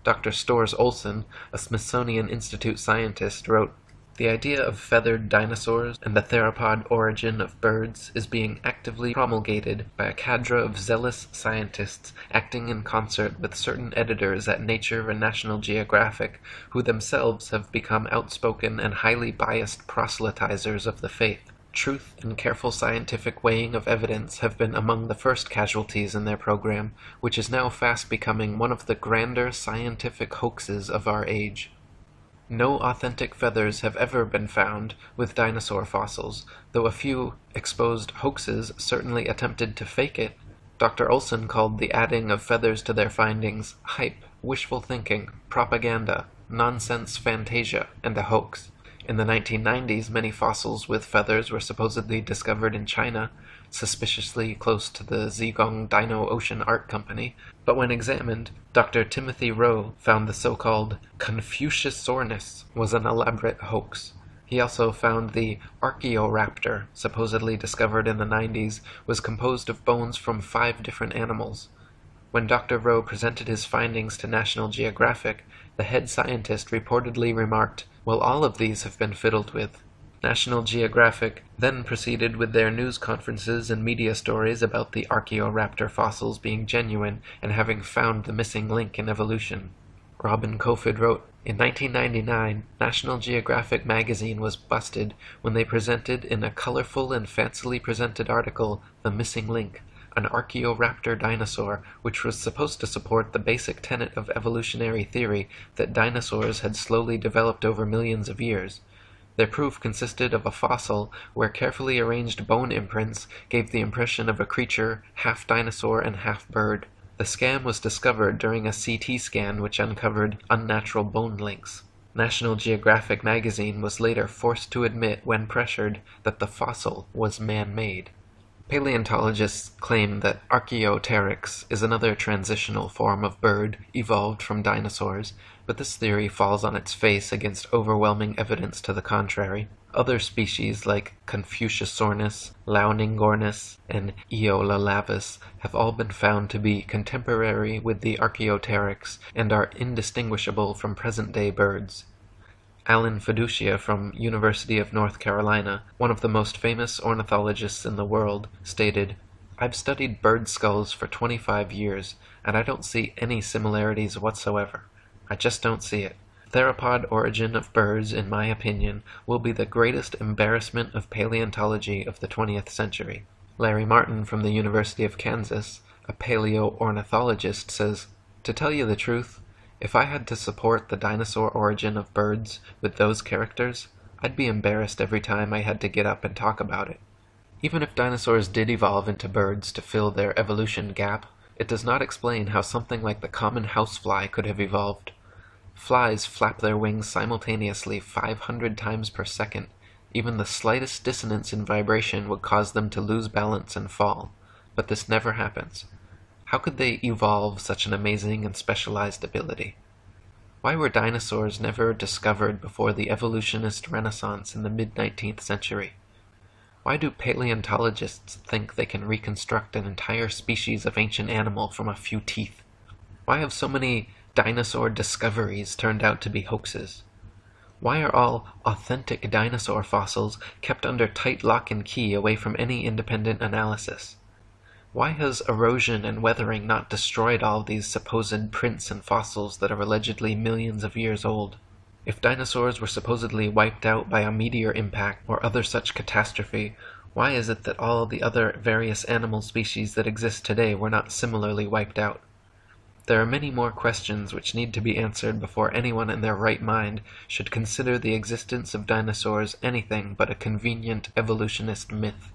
Dr. Storrs Olson, a Smithsonian Institute scientist, wrote, "The idea of feathered dinosaurs and the theropod origin of birds is being actively promulgated by a cadre of zealous scientists acting in concert with certain editors at Nature and National Geographic, who themselves have become outspoken and highly biased proselytizers of the faith. Truth and careful scientific weighing of evidence have been among the first casualties in their program, which is now fast becoming one of the grander scientific hoaxes of our age. No authentic feathers have ever been found with dinosaur fossils, though a few exposed hoaxes certainly attempted to fake it. Dr. Olson called the adding of feathers to their findings hype, wishful thinking, propaganda, nonsense fantasia, and a hoax. In the 1990s, many fossils with feathers were supposedly discovered in China, suspiciously close to the Zhejiang Dino Ocean Art Company, but when examined, Dr. Timothy Rowe found the so-called Confuciusaurus was an elaborate hoax. He also found the Archaeoraptor, supposedly discovered in the 90s, was composed of bones from 5 different animals. When Dr. Rowe presented his findings to National Geographic, the head scientist reportedly remarked, "Well, all of these have been fiddled with." National Geographic then proceeded with their news conferences and media stories about the Archaeoraptor fossils being genuine and having found the missing link in evolution. Robin Kofod wrote, "In 1999, National Geographic magazine was busted when they presented in a colorful and fancily presented article the missing link, an Archaeoraptor dinosaur, which was supposed to support the basic tenet of evolutionary theory that dinosaurs had slowly developed over millions of years. Their proof consisted of a fossil where carefully arranged bone imprints gave the impression of a creature half dinosaur and half bird. The scam was discovered during a CT scan which uncovered unnatural bone links. National Geographic magazine was later forced to admit, when pressured, that the fossil was man-made." Paleontologists claim that Archaeopteryx is another transitional form of bird evolved from dinosaurs, but this theory falls on its face against overwhelming evidence to the contrary. Other species like Confuciusaurus, Launingornis, and Eolalavis have all been found to be contemporary with the Archaeopteryx and are indistinguishable from present-day birds. Alan Fiducia from University of North Carolina, one of the most famous ornithologists in the world, stated, "I've studied bird skulls for 25 years, and I don't see any similarities whatsoever. I just don't see it. Theropod origin of birds, in my opinion, will be the greatest embarrassment of paleontology of the 20th century." Larry Martin from the University of Kansas, a paleoornithologist, says, "To tell you the truth, if I had to support the dinosaur origin of birds with those characters, I'd be embarrassed every time I had to get up and talk about it." Even if dinosaurs did evolve into birds to fill their evolution gap, it does not explain how something like the common housefly could have evolved. Flies flap their wings simultaneously 500 times per second. Even the slightest dissonance in vibration would cause them to lose balance and fall. But this never happens. How could they evolve such an amazing and specialized ability? Why were dinosaurs never discovered before the evolutionist renaissance in the mid-19th century? Why do paleontologists think they can reconstruct an entire species of ancient animal from a few teeth? Why have so many dinosaur discoveries turned out to be hoaxes? Why are all authentic dinosaur fossils kept under tight lock and key away from any independent analysis? Why has erosion and weathering not destroyed all these supposed prints and fossils that are allegedly millions of years old? If dinosaurs were supposedly wiped out by a meteor impact or other such catastrophe, why is it that all the other various animal species that exist today were not similarly wiped out? There are many more questions which need to be answered before anyone in their right mind should consider the existence of dinosaurs anything but a convenient evolutionist myth.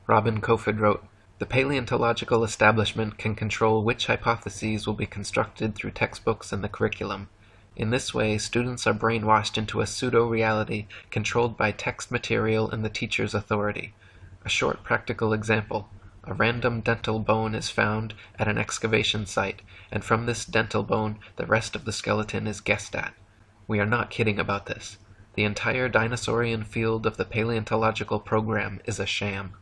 Robin Kofod wrote, "The paleontological establishment can control which hypotheses will be constructed through textbooks and the curriculum. In this way, students are brainwashed into a pseudo-reality controlled by text material and the teacher's authority. A short practical example. A random dental bone is found at an excavation site, and from this dental bone the rest of the skeleton is guessed at. We are not kidding about this. The entire dinosaurian field of the paleontological program is a sham."